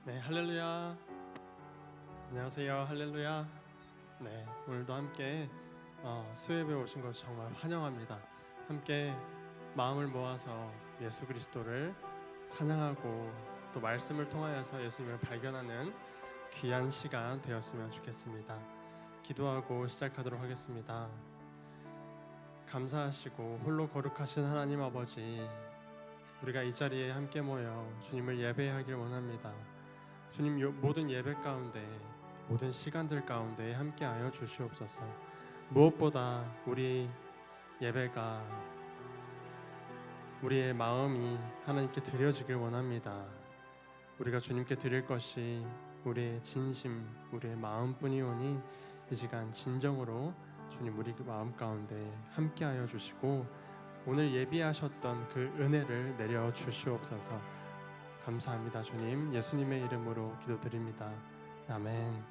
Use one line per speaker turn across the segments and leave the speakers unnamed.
네, 할렐루야. 안녕하세요. 할렐루야. 네, 오늘도 함께 수협에 오신 것을 정말 환영합니다. 함께 마음을 모아서 예수 그리스도를 찬양하고 또 말씀을 통하여서 예수님을 발견하는 귀한 시간 되었으면 좋겠습니다. 기도하고 시작하도록 하겠습니다. 감사하시고 홀로 거룩하신 하나님 아버지, 우리가 이 자리에 함께 모여 주님을 예배하길 원합니다. 주님, 모든 예배 가운데, 모든 시간들 가운데 함께하여 주시옵소서. 무엇보다 우리 예배가, 우리의 마음이 하나님께 드려지길 원합니다. 우리가 주님께 드릴 것이 우리의 진심, 우리의 마음뿐이오니 이 시간 진정으로 주님 우리 마음 가운데 함께하여 주시고 오늘 예비하셨던 그 은혜를 내려 주시옵소서. 감사합니다. 주님, 예수님의 이름으로 기도드립니다. 아멘.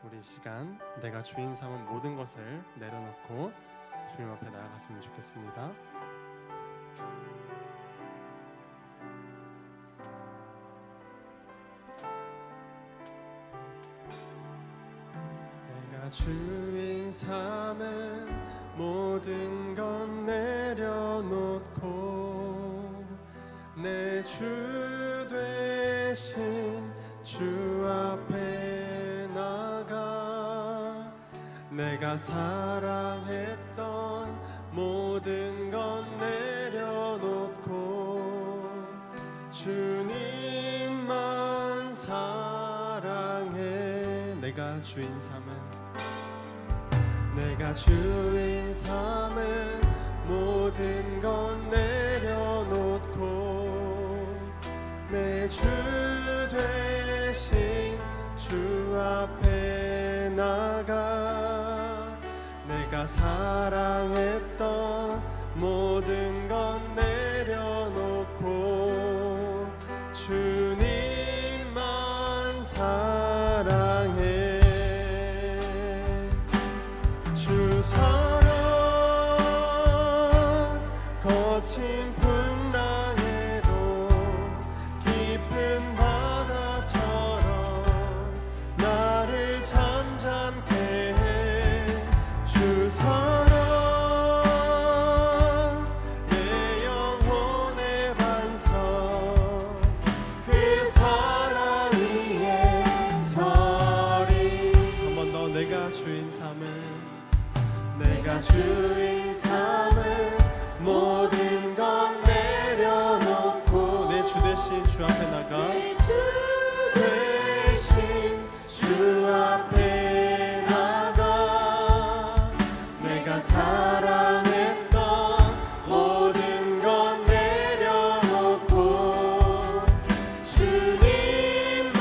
우리 시간 내가 주인 삼은 모든 것을 내려놓고 주님 앞에 나아갔으면 좋겠습니다. 내가 주인 삼은 모든 건 내려놓고 내 주 되신 주 앞에 나가 내가 사랑했던 모든 건 내려놓고 주님만 사랑해. 내가 주인 삼은 모든 건 내려놓고 내 주 되신 주 앞에 나가 내가 사랑했던 모든 건 내려놓고 주님만 사랑해. 주 사랑 거친 풍랑에도 깊은 바다처럼 나를 잠잠케 해. 주 사랑 내 영혼의 반석 그 사랑 위에 서리. 한 번 더. 내가 주인 삼은 모든 건 내려놓고 내 주 대신 주 앞에 나가 내 주 대신 주 앞에 나가 내가 사랑했던 모든 건 내려놓고 주님만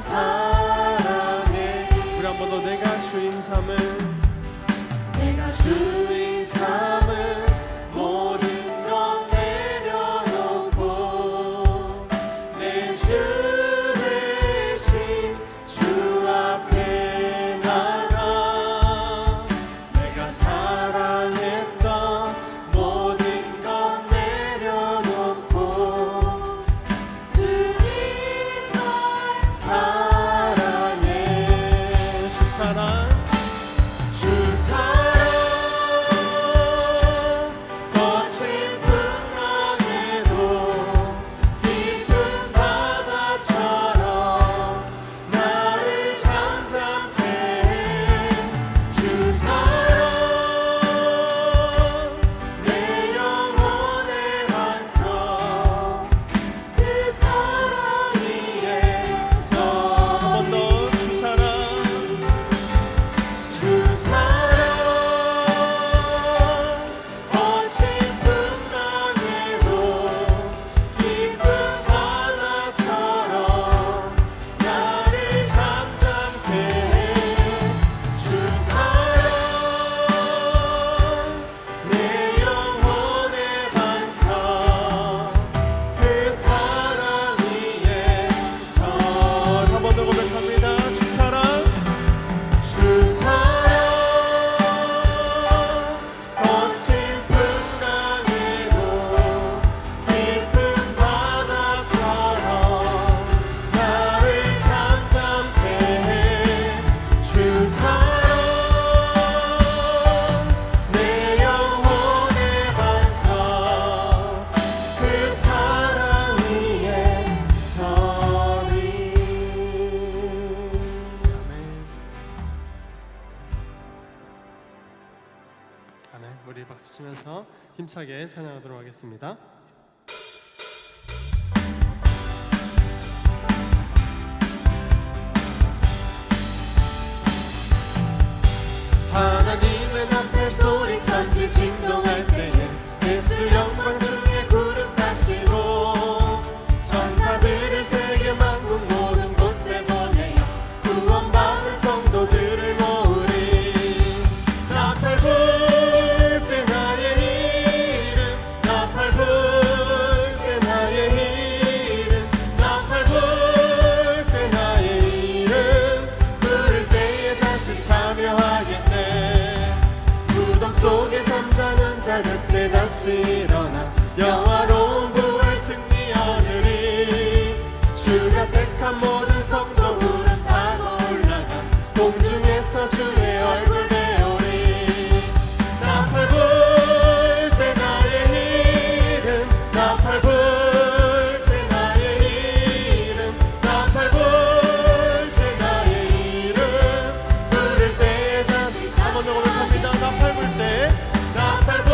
사랑해. 우리 한 번 더. 내가 주인 삼은 모든 건 내려놓고 내 주 대신 주 앞에 나가 내가 사랑했던 모든 건 내려놓고 주님만 사랑해. 주 사랑 우리 박수 치면서 힘차게 찬양하도록 하겠습니다.
하나님의 나팔 소리 천지 진동할 때에 예수 영광 중에 구름 타시고 천사들을 세계 만국 모든 곳에 보내어 구원받은 성도들을 모으리. 나팔 불 때 나의 이름, 나팔 불 때 나의 이름, 나팔 불 때 나의 이름, 부를 때에 잔치 참여하겠네. 무덤 속에 잠자는 자 그때 다시 일어나 영화로운 부활 승리 얻으리. 주가 택한 모든 성도 구름 타고 올라가 공중에서 주의 얼굴 배우리. 나팔 불 때 나의 이름, 나팔 불 때 나의 이름, 나팔 불 때 나의 이름, 부를 때에 잔치 한번 더 고백합니다. 나팔 불 때, 나팔 불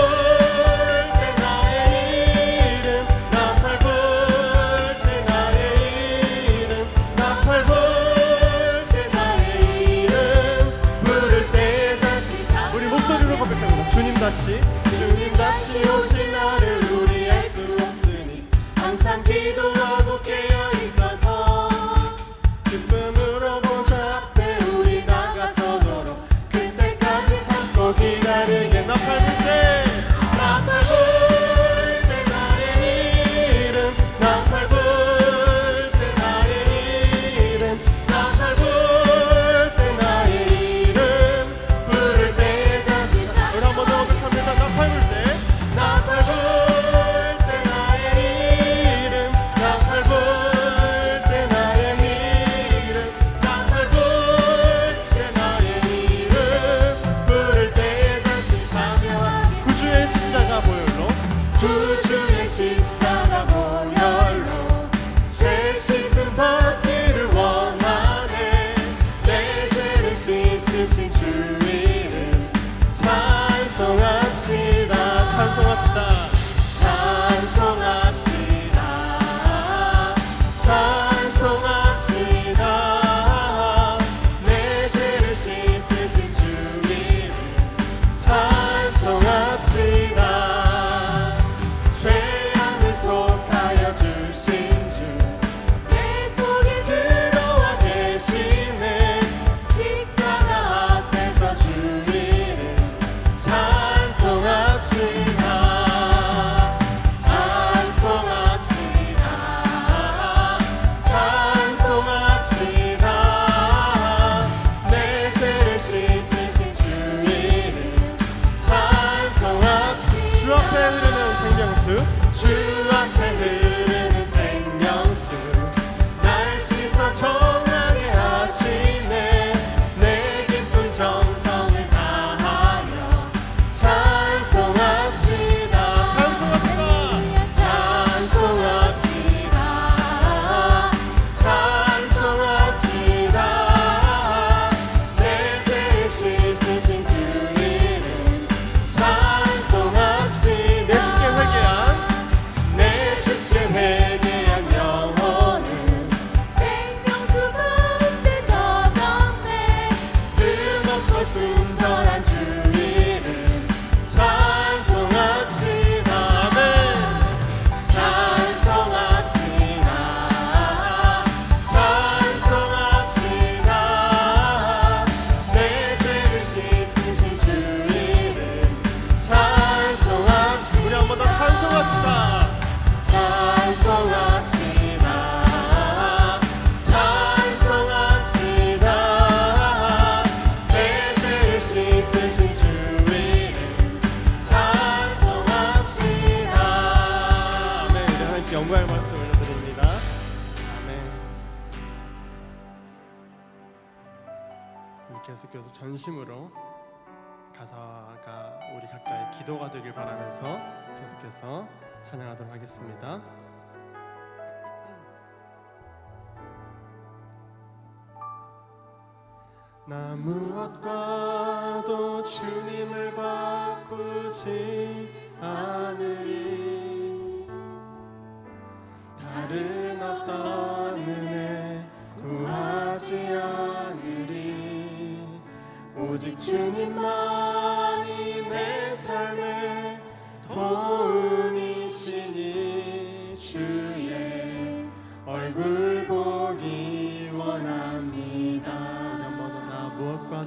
때 나의 이름, 나팔 불 때 나의 이름, 나팔 불 때 나의 이름, 부를 때에 잔치.
우리 목소리로 고백합니다. 주님 다시
주님 다시 오실 날을 우리 알 수 없으니 항상 기도하고 깨어 있어서 기쁨으로 보좌 앞에 우리 나가서도록 그때까지 참고 기다리게. 나팔 불 때, 나팔 불 때 나의 이름, 나팔 불 때 나의 이름, 나팔 불 때 나의 이름, 부를 때에 잔치. 우리 한 번 더 고백합니다. 나팔 불 때, 나팔 불 때 나의 이름, 나팔 불 때 나의 이름, 나팔 불 때 나의 이름, 부를 때에 잔치 참여하게.
구주의 십자가 보혈로
구주의 십자가 보혈로 죄 씻음 받기를 원하네. 내 죄를 씻으신 주 이름 찬송합시다.
찬송합시다.
찬송합시다. 찬송합시다. 내 죄를 씻으신 주 이름 찬송합시다. 죄악을 속하여 주신 주 내 속에 들어와 계시네. 십자가 앞에서 주 이름 찬송합시다. 찬송합시다. 찬송합시다. 내 죄를 씻으신 주 이름 찬송합시다.
주 앞에 흐르는 생명수,
주 앞에 흐르는 생명수 날 씻어 정하게 하시네. 내 기쁜 정성을 다하여 찬송합시다.
찬송합시다.
찬송합시다. 찬송합시다. 내 죄를 씻으신 주 이름 찬송합시다.
내 주께 회개한
내 주께 회개한 영혼은 생명수 가운데 젖었네. 뜨겁고 순전한 주 이름 찬송합시다. 아멘. 찬송합시다. 찬송합시다. 내 죄를 씻으신 주 이름 찬송합시다.
우리 한 번 더 찬송합시다.
찬송합시다. 찬송합시다. 내 죄를 씻으신 주 이름 찬송합시다.
아멘. 우리 하나님께 영광의 말씀 올려드립니다. 아멘. 우리 계속해서 전심으로 가사가 우리 각자의 기도가 되길 바라면서 계속해서 찬양하도록 하겠습니다. 나 무엇과도 주님을 바꿀
삶에 도움이시니 주의 얼굴 보기 원합니다.
우리 한 번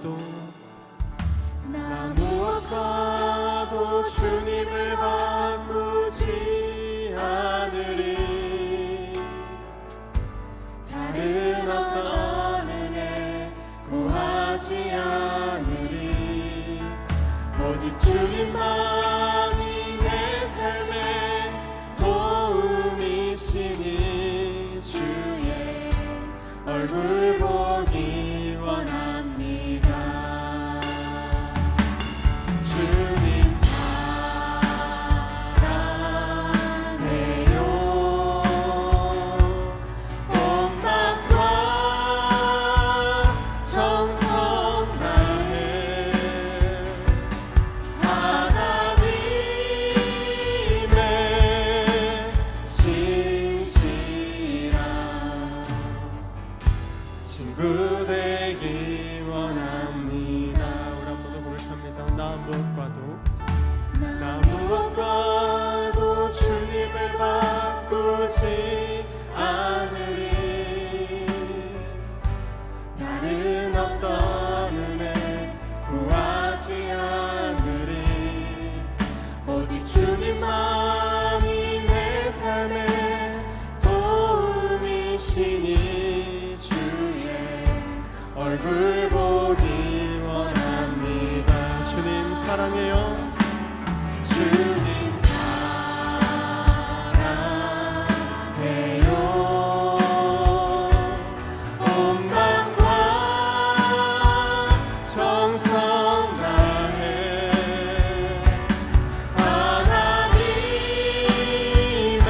더
나 무엇과도 주님을 바꾸지 않으리. 다른 어떤 은혜 구하지 않으리. 오직 주님만이 내 삶에 도움이시니 주의 얼굴 보기 원합니다. 주님 사랑해요. 온 마음과 정성 다해 하나님의 신실한 친구 되기 원합니다.
우리 한 번 더 고백합니다.
나 무엇과도 주님을 바꾸지 않으리. 다른 어떤 은혜 구하지 않으리. 오직 주님만이 내 삶에 도움이시니 주의 얼굴 보기 원합니다.
주님 사랑해요.
주님 사랑해요. 온 마음과 정성 다해 하나님의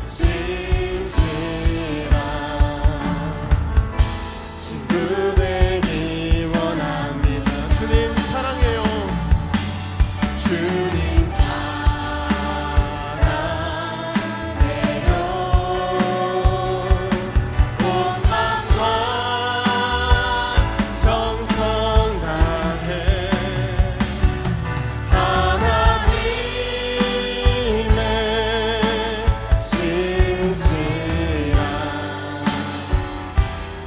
신실한 친구 되기 원합니다.
주님 사랑해요.
주님 사랑해요. 온 마음과 정성 다해 하나님의 신실한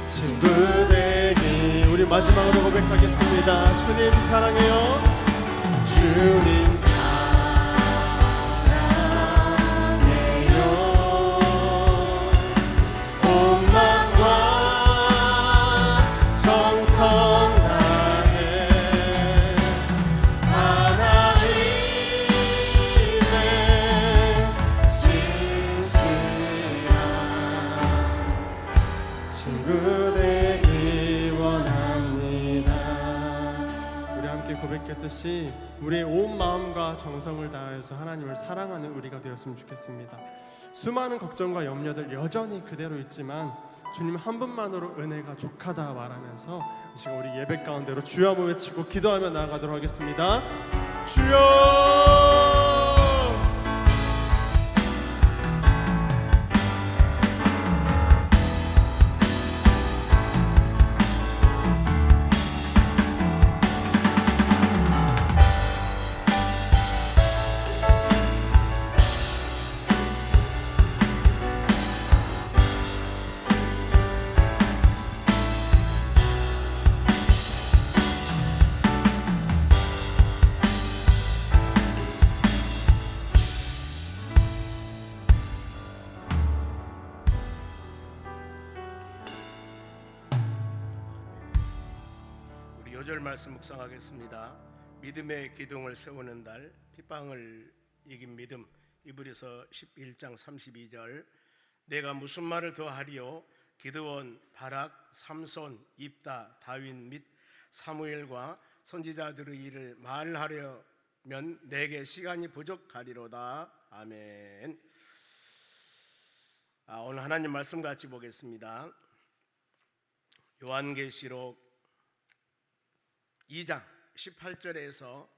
친구 되기.
우리 마지막으로 고백하겠습니다. 주님 사랑해요.
주님 사랑해요. 온 마음과 정성 다해 하나님의 신실한 친구 되기 원합니다.
우리 함께 고백했듯이 우리의 온 마음과 정성을 다해서 하나님을 사랑하는 우리가 되었으면 좋겠습니다. 수많은 걱정과 염려들 여전히 그대로 있지만 주님 한 분만으로 은혜가 족하다 말하면서 이 시간 우리 예배 가운데로 주여 한번 외치고 기도하며 나아가도록 하겠습니다. 주여!
요절 말씀 묵상하겠습니다. 믿음의 기둥을 세우는 달, 핍박을 이긴 믿음. 이브리서 11장 32절. 내가 무슨 말을 더하리요? 기드온, 바락, 삼손, 입다, 다윗 및 사무엘과 선지자들의 일을 말하려면 내게 시간이 부족하리로다. 아멘. 오늘 하나님 말씀 같이 보겠습니다. 요한계시록 2장 18절에서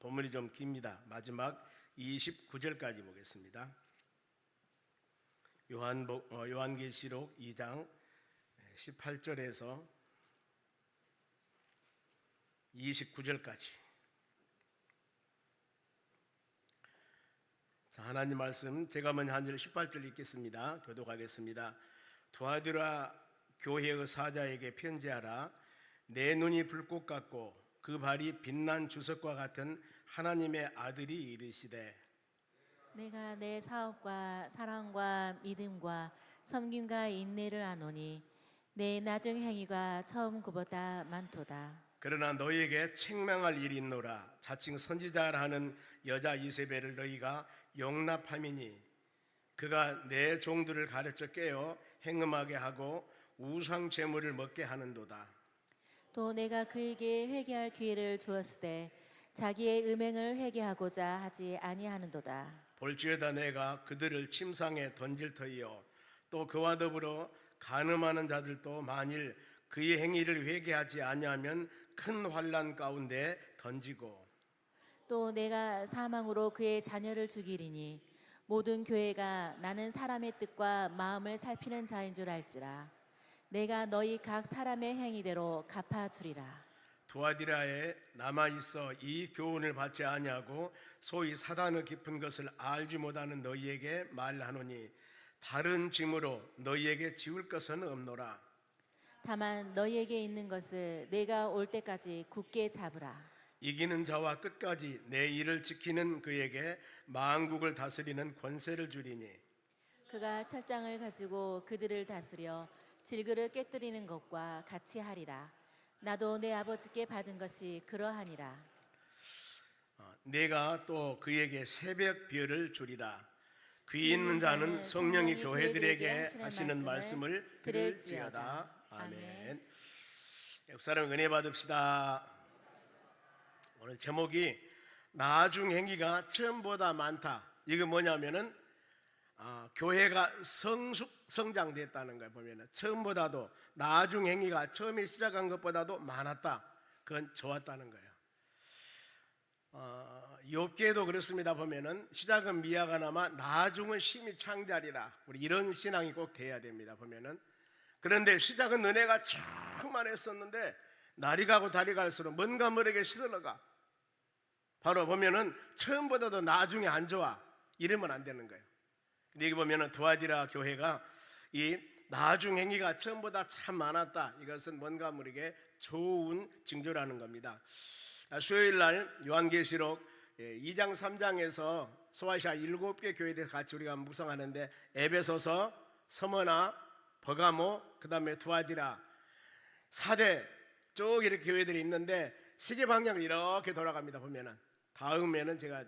본문이 좀 깁니다. 마지막 29절까지 보겠습니다. 요한계시록 2장 18절에서 29절까지. 자, 하나님 말씀 제가 먼저 한 절 18절 읽겠습니다. 교독하겠습니다. 두아디라 교회의 사자에게 편지하라. 내 눈이 불꽃 같고 그 발이 빛난 주석과 같은 하나님의 아들이 이르시되
내가 내 사업과 사랑과 믿음과 섬김과 인내를 아노니 내 나중 행위가 처음 그보다 많도다.
그러나 너희에게 책망할 일이 있노라. 자칭 선지자라 하는 여자 이세벨을 너희가 용납함이니 그가 내 종들을 가르쳐 깨어 행음하게 하고 우상 제물을 먹게 하는도다.
또 내가 그에게 회개할 기회를 주었으되 자기의 음행을 회개하고자 하지 아니하는도다.
볼지어다 내가 그들을 침상에 던질 터이요 또 그와 더불어 간음하는 자들도 만일 그의 행위를 회개하지 아니하면 큰 환난 가운데 던지고
또 내가 사망으로 그의 자녀를 죽이리니 모든 교회가 나는 사람의 뜻과 마음을 살피는 자인 줄 알지라. 내가 너희 각 사람의 행위대로 갚아주리라.
두아디라에 남아있어 이 교훈을 받지 아니하고 소위 사단의 깊은 것을 알지 못하는 너희에게 말하노니 다른 짐으로 너희에게 지울 것은 없노라.
다만 너희에게 있는 것을 내가 올 때까지 굳게 잡으라.
이기는 자와 끝까지 내 일을 지키는 그에게 만국을 다스리는 권세를 주리니
그가 철장을 가지고 그들을 다스려 질그를 깨뜨리는 것과 같이 하리라. 나도 내 아버지께 받은 것이 그러하니라.
내가 또 그에게 새벽 별을 주리라. 귀 있는 자는 성령이 교회들에게 하시는 말씀을 들을지어다. 아멘. 옆사람 은혜 받읍시다. 오늘 제목이 나중 행위가 처음보다 많다. 이거 뭐냐면은 교회가 성장됐다는 거예요. 보면은 처음보다도 나중 행위가 처음에 시작한 것보다도 많았다. 그건 좋았다는 거예요. 욥기에도 그렇습니다. 보면은 시작은 미약하나마 나중은 심히 창대하리라. 우리 이런 신앙이 꼭 돼야 됩니다. 보면은 그런데 시작은 은혜가 충만했었는데 날이 가고 달이 갈수록 뭔가 모르게 시들어가. 바로 보면은 처음보다도 나중에 안 좋아. 이러면 안 되는 거예요. 근데 여기 보면은 두아디라 교회가 이 나중 행위가 처음보다 참 많았다. 이것은 뭔가 모르게 좋은 징조라는 겁니다. 수요일 날 요한계시록 2장 3장에서 소아시아 7개 교회에 대해서 같이 우리가 묵상하는데 에베소서, 서머나, 버가모, 그 다음에 두아디라 4대 쭉 이렇게 교회들이 있는데 시계 방향을 이렇게 돌아갑니다. 보면은 다음에는 제가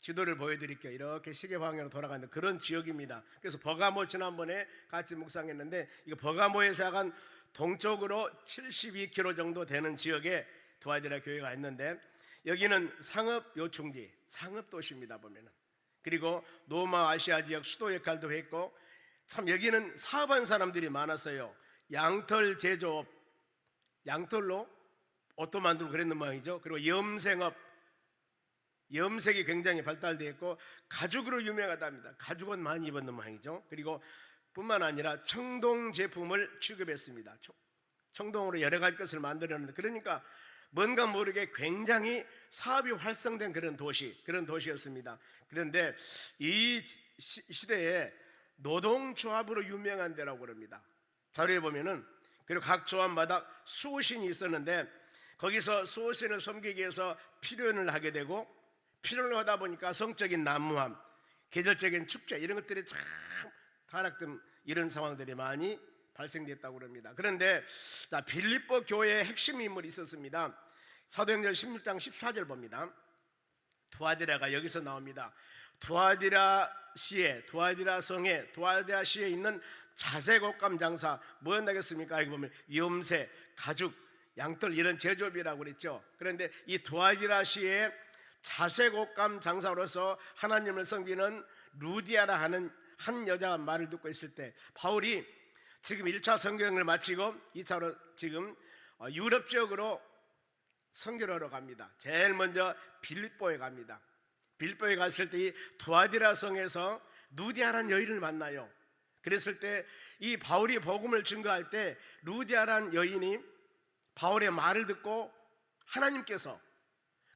지도를 보여드릴게요. 이렇게 시계 방향으로 돌아가는 그런 지역입니다. 그래서 버가모 지난번에 같이 묵상했는데 이거 버가모에서 약간 동쪽으로 72km 정도 되는 지역에 두아디라 교회가 있는데 여기는 상업 요충지, 상업 도시입니다. 보면은 그리고 노마 아시아 지역 수도 역할도 했고 참 여기는 사업한 사람들이 많았어요. 양털 제조업, 양털로 옷도 만들고 그랬는 모양이죠. 그리고 염색업, 염색이 굉장히 발달되어 있고 가죽으로 유명하답니다. 가죽은 많이 입었는 모양이죠. 그리고 뿐만 아니라 청동 제품을 취급했습니다. 청동으로 여러 가지 것을 만들었는데 그러니까 뭔가 모르게 굉장히 사업이 활성된 그런 도시였습니다. 그런데 이 시대에 노동조합으로 유명한 데라고 그럽니다. 자료에 보면은 그리고 각 조합마다 수호신이 있었는데 거기서 수호신을 섬기기 위해서 필연을 하게 되고 필연을 하다 보니까 성적인 난무함, 계절적인 축제 이런 것들이 참 타락된 이런 상황들이 많이 발생됐다고 합니다. 그런데 빌립보 교회의 핵심 인물이 있었습니다. 사도행전 16장 14절 봅니다. 두아디라가 여기서 나옵니다. 두아디라 성에 두아디라 시에 있는 자색옷감 장사 뭐였나겠습니까? 여기 보면 염색, 가죽, 양털 이런 제조업이라고 그랬죠. 그런데 이 두아디라 시에 자색옷감 장사로서 하나님을 섬기는 루디아라 하는 한 여자가 말을 듣고 있을 때 바울이 지금 1차 선교행을 마치고 2차로 지금 유럽 지역으로 선교를 하러 갑니다. 제일 먼저 빌립보에 갑니다. 빌립보에 갔을 때 이 두아디라 성에서 루디아라는 여인을 만나요. 그랬을 때 이 바울이 복음을 증거할 때 루디아라는 여인이 바울의 말을 듣고 하나님께서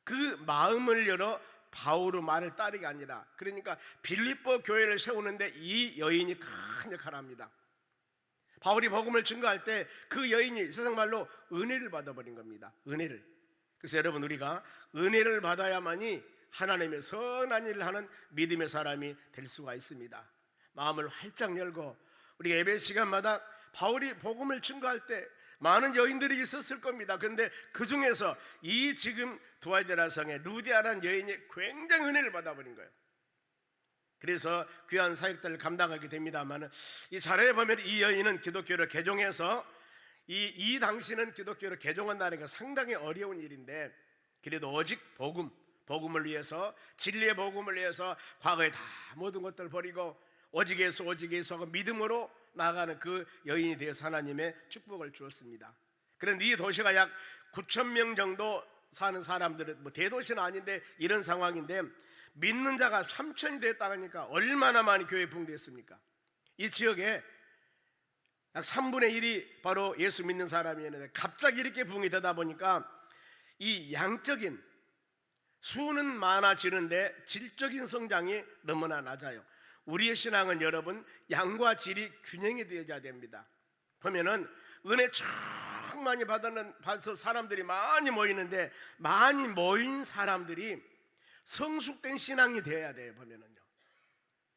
그 마음을 열어 바울의 말을 따르기 아니라, 그러니까 빌립보 교회를 세우는데 이 여인이 큰 역할을 합니다. 바울이 복음을 증거할 때 그 여인이 세상 말로 은혜를 받아버린 겁니다. 은혜를. 그래서 여러분, 우리가 은혜를 받아야만이 하나님의 선한 일을 하는 믿음의 사람이 될 수가 있습니다. 마음을 활짝 열고 우리 예배 시간마다 바울이 복음을 증거할 때 많은 여인들이 있었을 겁니다. 그런데 그 중에서 이 지금 두아디라 성의 루디아라는 여인이 굉장히 은혜를 받아버린 거예요. 그래서 귀한 사역들을 감당하게 됩니다만, 이 자료에 보면 이 여인은 기독교를 개종해서 이 당시는 기독교를 개종한다는 게 상당히 어려운 일인데, 그래도 오직 복음을 위해서, 진리의 복음을 위해서 과거에 다 모든 것들을 버리고 오직 예수 하고 믿음으로 나아가는 그 여인이 되어서 하나님의 축복을 주었습니다. 그런데 이 도시가 약 9,000명 정도 사는 사람들은, 뭐 대도시는 아닌데 이런 상황인데, 믿는 자가 3,000이 됐다니까 얼마나 많이 교회에 붕괴했습니까? 이 지역에 약 3분의 1이 바로 예수 믿는 사람이었는데 갑자기 이렇게 부흥이 되다 보니까 이 양적인 수는 많아지는데 질적인 성장이 너무나 낮아요. 우리의 신앙은 여러분, 양과 질이 균형이 되어야 됩니다. 보면은 은혜 쭉 많이 받아서 사람들이 많이 모이는데, 많이 모인 사람들이 성숙된 신앙이 되어야 돼요. 보면은요,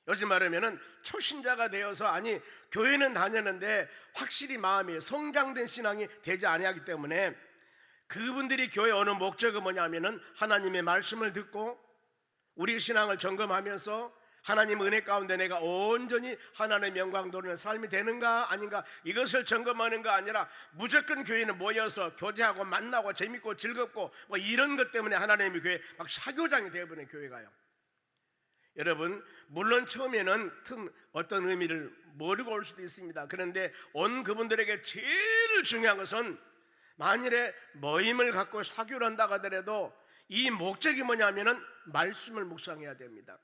요즘 말하면은 초신자가 되어서, 아니 교회는 다녔는데 확실히 마음이 성장된 신앙이 되지 아니하기 때문에, 그분들이 교회 오는 목적은 뭐냐면은 하나님의 말씀을 듣고 우리 신앙을 점검하면서 하나님 은혜 가운데 내가 온전히 하나님의 영광 돌리는 삶이 되는가 아닌가, 이것을 점검하는 거 아니라 무조건 교회는 모여서 교제하고 만나고 재밌고 즐겁고 뭐 이런 것 때문에 하나님의 교회 막 사교장이 되어버린 교회가요. 여러분, 물론 처음에는 어떤 의미를 모르고 올 수도 있습니다. 그런데 온 그분들에게 제일 중요한 것은, 만일에 모임을 갖고 사교를 한다고 하더라도 이 목적이 뭐냐면은 말씀을 묵상해야 됩니다.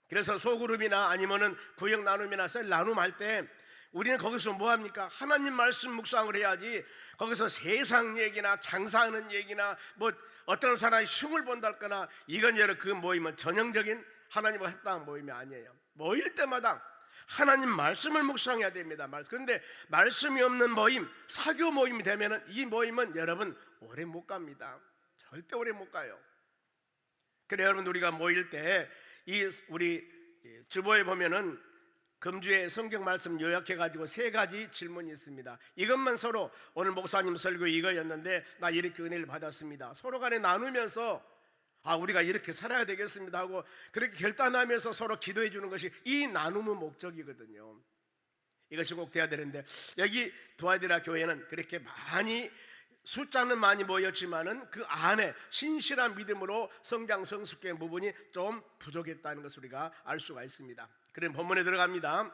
그래서 소그룹이나 아니면은 구역 나눔이나 셀 나눔할 때 우리는 거기서 뭐 합니까? 하나님 말씀 묵상을 해야지, 거기서 세상 얘기나 장사하는 얘기나 뭐 어떤 사람이 흉을 본달거나, 이건 여러 그 모임은 전형적인 하나님과 합당한 모임이 아니에요. 모일 때마다 하나님 말씀을 묵상해야 됩니다. 그런데 말씀이 없는 모임, 사교 모임이 되면은 이 모임은 여러분 오래 못 갑니다. 절대 오래 못 가요. 그래 여러분, 우리가 모일 때 우리 주보에 보면은 금주에 성경 말씀 요약해 가지고 3가지 질문이 있습니다. 이것만 서로, 오늘 목사님 설교 이거였는데 나 이렇게 은혜를 받았습니다, 서로 간에 나누면서 우리가 이렇게 살아야 되겠습니다 하고 그렇게 결단하면서 서로 기도해 주는 것이 이 나눔의 목적이거든요. 이것이 꼭 돼야 되는데, 여기 두아디라 교회는 그렇게 많이, 숫자는 많이 모였지만은 그 안에 신실한 믿음으로 성장 성숙된 부분이 좀 부족했다는 것을 우리가 알 수가 있습니다. 그럼 본문에 들어갑니다.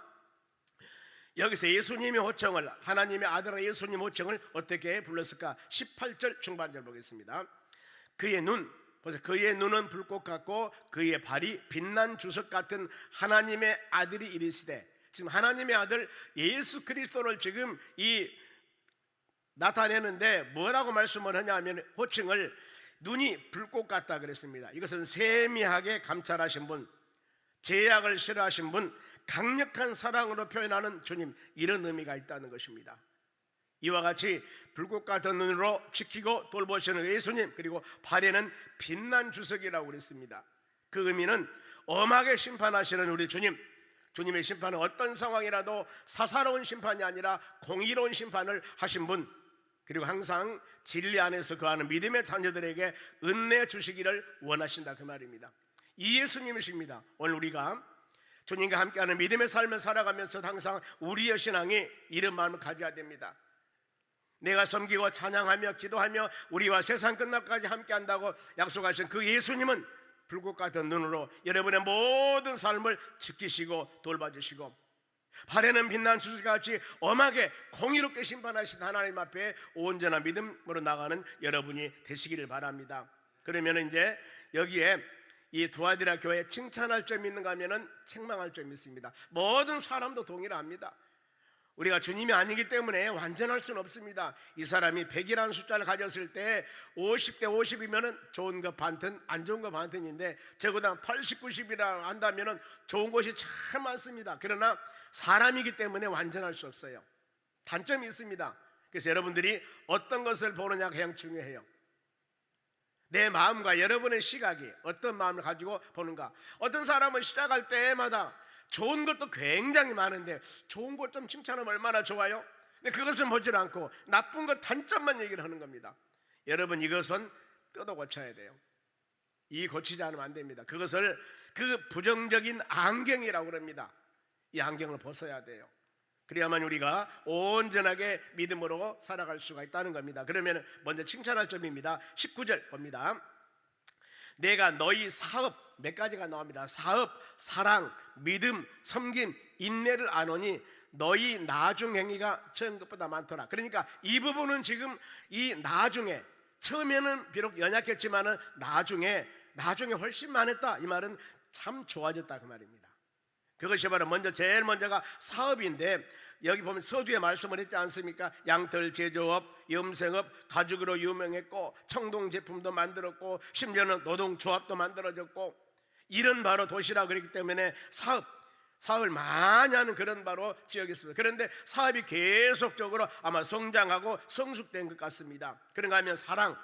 여기서 예수님의 호칭을, 하나님의 아들은 예수님 호칭을 어떻게 불렀을까? 18절 중반절 보겠습니다. 그의 눈은 불꽃 같고 그의 발이 빛난 주석 같은 하나님의 아들이 이르시되, 지금 하나님의 아들 예수 그리스도를 지금 나타내는데 뭐라고 말씀을 하냐면, 호칭을 눈이 불꽃 같다 그랬습니다. 이것은 세미하게 감찰하신 분, 제약을 싫어하신 분, 강력한 사랑으로 표현하는 주님, 이런 의미가 있다는 것입니다. 이와 같이 불꽃 같은 눈으로 지키고 돌보시는 예수님, 그리고 발에는 빛난 주석이라고 그랬습니다. 그 의미는 엄하게 심판하시는 우리 주님의 심판은 어떤 상황이라도 사사로운 심판이 아니라 공의로운 심판을 하신 분, 그리고 항상 진리 안에서 거하는 믿음의 자녀들에게 은혜 주시기를 원하신다, 그 말입니다. 이 예수님이십니다. 오늘 우리가 주님과 함께하는 믿음의 삶을 살아가면서 항상 우리의 신앙이 이런 마음을 가져야 됩니다. 내가 섬기고 찬양하며 기도하며 우리와 세상 끝날까지 함께한다고 약속하신 그 예수님은 불꽃 같은 눈으로 여러분의 모든 삶을 지키시고 돌봐주시고, 발에는 빛난 주석같이 엄하게 공의롭게 심판하신 하나님 앞에 온전한 믿음으로 나가는 여러분이 되시기를 바랍니다. 그러면 이제 여기에 이 두아디라 교회에 칭찬할 점이 있는가 하면은 책망할 점이 있습니다. 모든 사람도 동일합니다. 우리가 주님이 아니기 때문에 완전할 수는 없습니다. 이 사람이 100이라는 숫자를 가졌을 때 50대 50이면 좋은 것 반튼 안 좋은 것 반튼인데 적어도 80, 90이라 한다면 좋은 것이 참 많습니다. 그러나 사람이기 때문에 완전할 수 없어요. 단점이 있습니다. 그래서 여러분들이 어떤 것을 보느냐가 가장 중요해요. 내 마음과 여러분의 시각이 어떤 마음을 가지고 보는가. 어떤 사람은 시작할 때마다 좋은 것도 굉장히 많은데 좋은 것 좀 칭찬하면 얼마나 좋아요? 근데 그것을 보지 않고 나쁜 것 단점만 얘기를 하는 겁니다. 여러분, 이것은 뜯어 고쳐야 돼요. 이 고치지 않으면 안 됩니다. 그것을 그 부정적인 안경이라고 그럽니다. 이 안경을 벗어야 돼요. 그래야만 우리가 온전하게 믿음으로 살아갈 수가 있다는 겁니다. 그러면 먼저 칭찬할 점입니다. 19절 봅니다. 내가 너희 사업, 몇 가지가 나옵니다. 사업, 사랑, 믿음, 섬김, 인내를 아노니 너희 나중 행위가 처음 것보다 많더라. 그러니까 이 부분은 지금 이 나중에, 처음에는 비록 연약했지만은 나중에 훨씬 많았다. 이 말은 참 좋아졌다 그 말입니다. 그것이 바로 제일 먼저가 사업인데, 여기 보면 서두에 말씀을 했지 않습니까? 양털 제조업, 염색업, 가죽으로 유명했고 청동 제품도 만들었고 심지어는 노동조합도 만들어졌고, 이런 바로 도시라 그랬기 때문에 사업을 많이 하는 그런 바로 지역이었습니다. 그런데 사업이 계속적으로 아마 성장하고 성숙된 것 같습니다. 그런가 하면 사랑,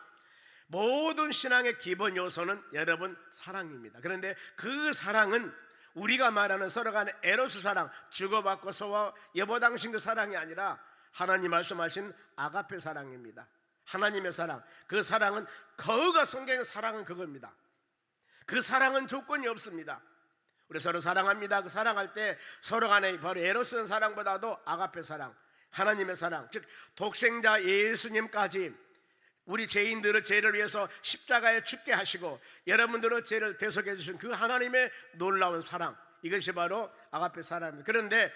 모든 신앙의 기본 요소는 여러분 사랑입니다. 그런데 그 사랑은 우리가 말하는 서로 간의 에로스 사랑, 주고받고 서로 여보당신 그 사랑이 아니라 하나님 말씀하신 아가페 사랑입니다. 하나님의 사랑, 그 사랑은 거가 성경의 사랑은 그겁니다. 그 사랑은 조건이 없습니다. 우리 서로 사랑합니다. 그 사랑할 때 서로 간에 바로 에로스 사랑보다도 아가페 사랑, 하나님의 사랑, 즉 독생자 예수님까지 우리 죄인들의 죄를 위해서 십자가에 죽게 하시고 여러분들의 죄를 대속해 주신 그 하나님의 놀라운 사랑, 이것이 바로 아가페 사랑입니다. 그런데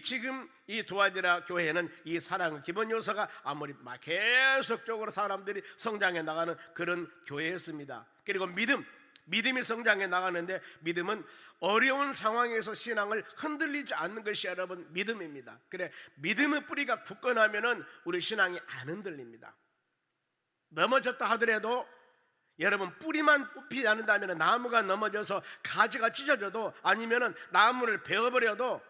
지금 이 두아디라 교회는 이 사랑의 기본 요소가 아무리 계속적으로 사람들이 성장해 나가는 그런 교회였습니다. 그리고 믿음이 성장해 나가는데, 믿음은 어려운 상황에서 신앙을 흔들리지 않는 것이 여러분 믿음입니다. 그래, 믿음의 뿌리가 굳건하면은 우리 신앙이 안 흔들립니다. 넘어졌다 하더라도 여러분 뿌리만 뽑히지 않는다면 나무가 넘어져서 가지가 찢어져도, 아니면은 나무를 베어버려도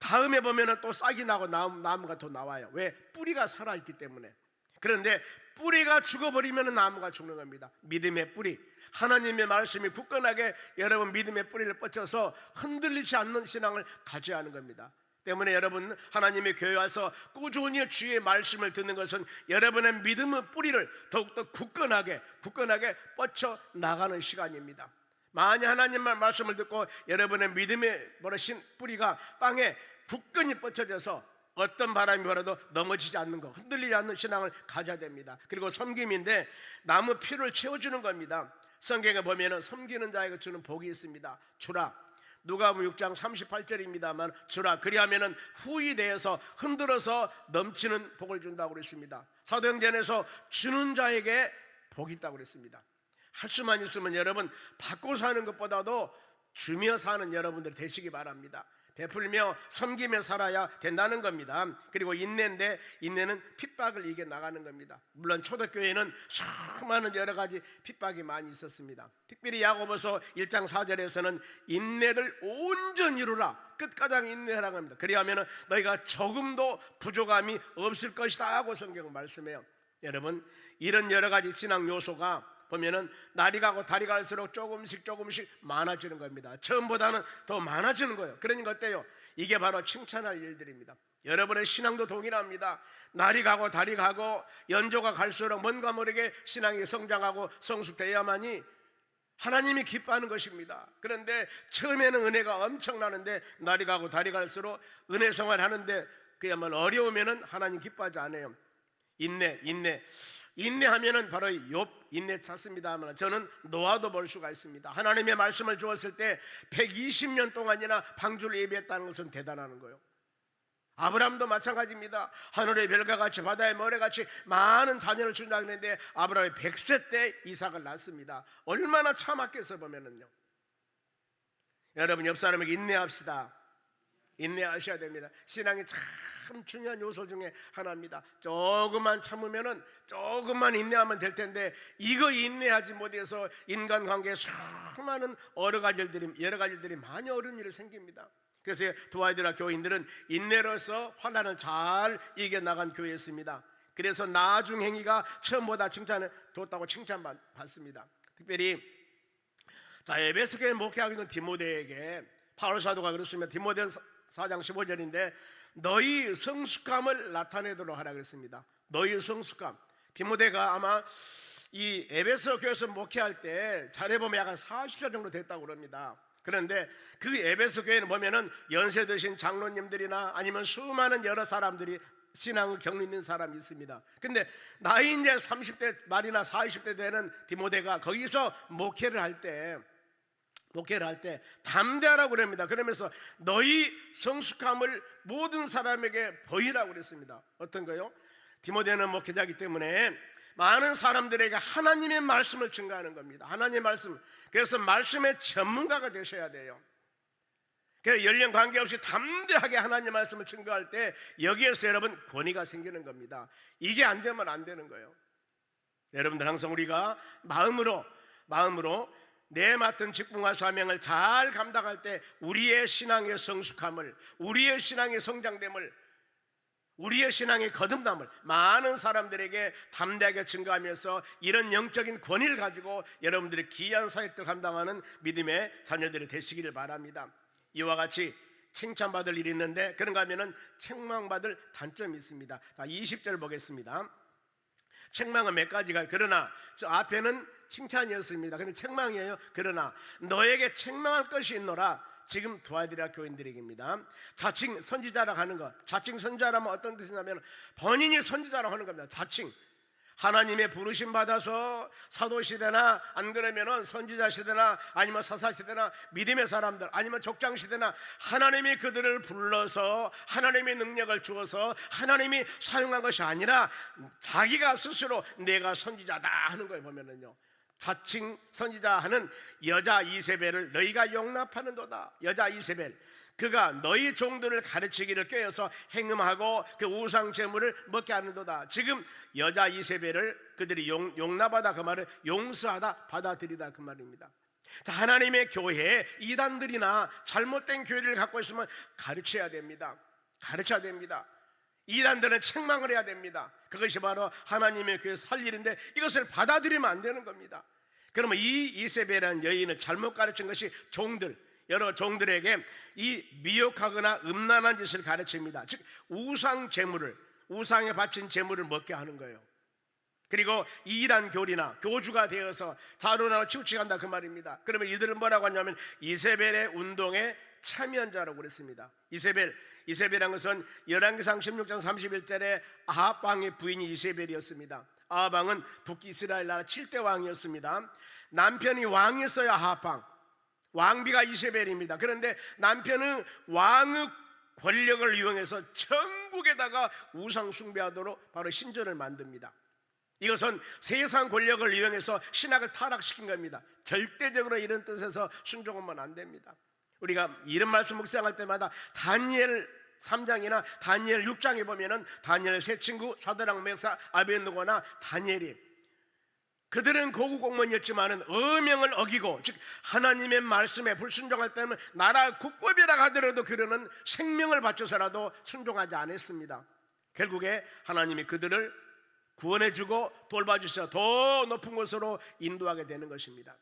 다음에 보면은 또 싹이 나고 나무가 또 나와요. 왜? 뿌리가 살아있기 때문에. 그런데 뿌리가 죽어버리면 나무가 죽는 겁니다. 믿음의 뿌리, 하나님의 말씀이 굳건하게 여러분 믿음의 뿌리를 뻗쳐서 흔들리지 않는 신앙을 가져야 하는 겁니다. 때문에 여러분 하나님의 교회 와서 꾸준히 주의 말씀을 듣는 것은 여러분의 믿음의 뿌리를 더욱더 굳건하게 뻗쳐 나가는 시간입니다. 만약 하나님의 말씀을 듣고 여러분의 믿음의 버릇인 뿌리가 땅에 굳건히 뻗쳐져서 어떤 바람이 불어도 넘어지지 않는 것, 흔들리지 않는 신앙을 가져야 됩니다. 그리고 섬김인데 나무 피를 채워주는 겁니다. 성경에 보면 섬기는 자에게 주는 복이 있습니다. 주라, 누가복음 6장 38절입니다만 주라, 그리하면은 후히 대해서 흔들어서 넘치는 복을 준다고 그랬습니다. 사도행전에서 주는 자에게 복이 있다고 그랬습니다. 할 수만 있으면 여러분 받고 사는 것보다도 주며 사는 여러분들 되시기 바랍니다. 베풀며 섬기며 살아야 된다는 겁니다. 그리고 인내인데, 인내는 핍박을 이겨 나가는 겁니다. 물론 초대교회는 수많은 여러 가지 핍박이 많이 있었습니다. 특별히 야고보서 1장 4절에서는 인내를 온전히 이루라, 끝까지 인내하라고 합니다. 그리하면 너희가 조금도 부족함이 없을 것이다 하고 성경은 말씀해요. 여러분, 이런 여러 가지 신앙 요소가 보면은 날이 가고 달이 갈수록 조금씩 많아지는 겁니다. 처음보다는 더 많아지는 거예요. 그러니까 어때요? 이게 바로 칭찬할 일들입니다. 여러분의 신앙도 동일합니다. 날이 가고 달이 가고 연조가 갈수록 뭔가 모르게 신앙이 성장하고 성숙되어야만이 하나님이 기뻐하는 것입니다. 그런데 처음에는 은혜가 엄청나는데 날이 가고 달이 갈수록 은혜 생활하는데 그야말로 어려우면은 하나님 기뻐하지 않아요. 인내하면은 바로 욥 인내 찾습니다만, 저는 노아도 볼 수가 있습니다. 하나님의 말씀을 주었을 때 120년 동안이나 방주를 예비했다는 것은 대단한 거예요. 아브라함도 마찬가지입니다. 하늘의 별과 같이 바다의 모래같이 많은 자녀를 준다고 했는데 아브라함이 100세 때 이삭을 낳습니다. 얼마나 참았겠어 보면은요. 여러분 옆 사람에게 인내합시다. 인내하셔야 됩니다. 신앙이 참 참 중요한 요소 중에 하나입니다. 조금만 참으면은, 조금만 인내하면 될 텐데 이거 인내하지 못해서 인간관계에 수많은 여러 가지 일들이 많이 어려운 일이 생깁니다. 그래서 두아이드라 교인들은 인내로서 환난을 잘 이겨나간 교회였습니다. 그래서 나중 행위가 처음보다 칭찬을 줬다고 칭찬받습니다. 특별히 에베소 교회 목회하고 있는 디모데에게 바울 사도가 그랬습니다. 디모데전 4장 15절인데 너희 성숙함을 나타내도록 하라 그랬습니다. 너희 성숙함. 디모데가 아마 이 에베소 교회에서 목회할 때 잘해보면 약간 40살 정도 됐다고 그럽니다. 그런데 그 에베소 교회는 보면은 연세 드신 장로님들이나 아니면 수많은 여러 사람들이 신앙을 경험 있는 사람이 있습니다. 근데 나이 이제 30대 말이나 40대 되는 디모데가 거기서 목회를 할 때 담대하라고 그럽니다. 그러면서 너희 성숙함을 모든 사람에게 보이라고 그랬습니다. 어떤 거요? 디모데는 목회자이기 때문에 많은 사람들에게 하나님의 말씀을 증거하는 겁니다. 하나님의 말씀. 그래서 말씀의 전문가가 되셔야 돼요. 그래서 연령 관계없이 담대하게 하나님의 말씀을 증거할 때 여기에서 여러분 권위가 생기는 겁니다. 이게 안 되면 안 되는 거예요. 여러분들 항상 우리가 마음으로 내 맡은 직분과 사명을 잘 감당할 때 우리의 신앙의 성숙함을, 우리의 신앙의 성장됨을, 우리의 신앙의 거듭남을 많은 사람들에게 담대하게 증거하면서 이런 영적인 권위를 가지고 여러분들의 귀한 사역들 감당하는 믿음의 자녀들이 되시기를 바랍니다. 이와 같이 칭찬받을 일이 있는데 그런가 하면은 책망받을 단점이 있습니다. 자, 20절 보겠습니다. 책망은 몇 가지가, 그러나 저 앞에는 칭찬이었습니다. 근데 책망이에요. 그러나 너에게 책망할 것이 있노라. 지금 두아디라 교인들에게입니다. 자칭 선지자라고 하는 것. 자칭 선지자라면 어떤 뜻이냐면 본인이 선지자라고 하는 겁니다. 자칭. 하나님의 부르심 받아서 사도시대나 안 그러면은 선지자시대나 아니면 사사시대나 믿음의 사람들 아니면 족장시대나 하나님이 그들을 불러서 하나님의 능력을 주어서 하나님이 사용한 것이 아니라 자기가 스스로 내가 선지자다 하는 거에 보면은요, 자칭 선지자 하는 여자 이세벨을 너희가 용납하는도다. 여자 이세벨, 그가 너희 종들을 가르치기를 꾀어서 행음하고 그 우상 제물을 먹게 하는도다. 지금 여자 이세벨을 그들이 용납하다, 그 말은 용서하다, 받아들이다, 그 말입니다. 자, 하나님의 교회에 이단들이나 잘못된 교회를 갖고 있으면 가르쳐야 됩니다. 가르쳐야 됩니다. 이단들은 책망을 해야 됩니다. 그것이 바로 하나님의 교회에서 할 일인데 이것을 받아들이면 안 되는 겁니다. 그러면 이 이세벨이라는 여인을 잘못 가르친 것이 종들, 여러 종들에게 이 미혹하거나 음란한 짓을 가르칩니다. 즉 우상 제물을, 우상에 바친 제물을 먹게 하는 거예요. 그리고 이단 교리나 교주가 되어서 자로나로 치우쳐간다, 그 말입니다. 그러면 이들은 뭐라고 하냐면 이세벨의 운동에 참여한 자라고 그랬습니다. 이세벨이란 것은 열왕기상 16장 31절에 아합 왕의 부인이 이세벨이었습니다. 아합 왕은 북이스라엘 나라 7대 왕이었습니다. 남편이 왕이었어야 아합 왕, 왕비가 이세벨입니다. 그런데 남편은 왕의 권력을 이용해서 전국에다가 우상 숭배하도록 바로 신전을 만듭니다. 이것은 세상 권력을 이용해서 신학을 타락시킨 겁니다. 절대적으로 이런 뜻에서 순종하면 안 됩니다. 우리가 이런 말씀 묵상할 때마다 다니엘 3장이나 다니엘 6장에 보면은 다니엘 세 친구 사드락 메삭 아벳느고나 다니엘이, 그들은 고국 공무원이었지만은 어명을 어기고, 즉 하나님의 말씀에 불순종할 때는 나라 국법이라 하더라도 그들은 생명을 바쳐서라도 순종하지 않았습니다. 결국에 하나님이 그들을 구원해주고 돌봐주셔서 더 높은 곳으로 인도하게 되는 것입니다.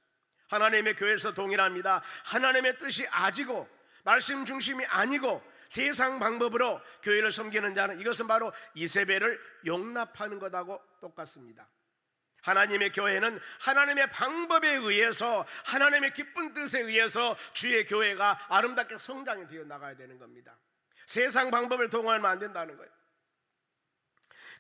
하나님의 교회에서 동일합니다. 하나님의 뜻이 아니고 말씀 중심이 아니고 세상 방법으로 교회를 섬기는 자는, 이것은 바로 이세벨을 용납하는 것하고 똑같습니다. 하나님의 교회는 하나님의 방법에 의해서, 하나님의 기쁜 뜻에 의해서 주의 교회가 아름답게 성장이 되어 나가야 되는 겁니다. 세상 방법을 동원하면 안 된다는 거예요.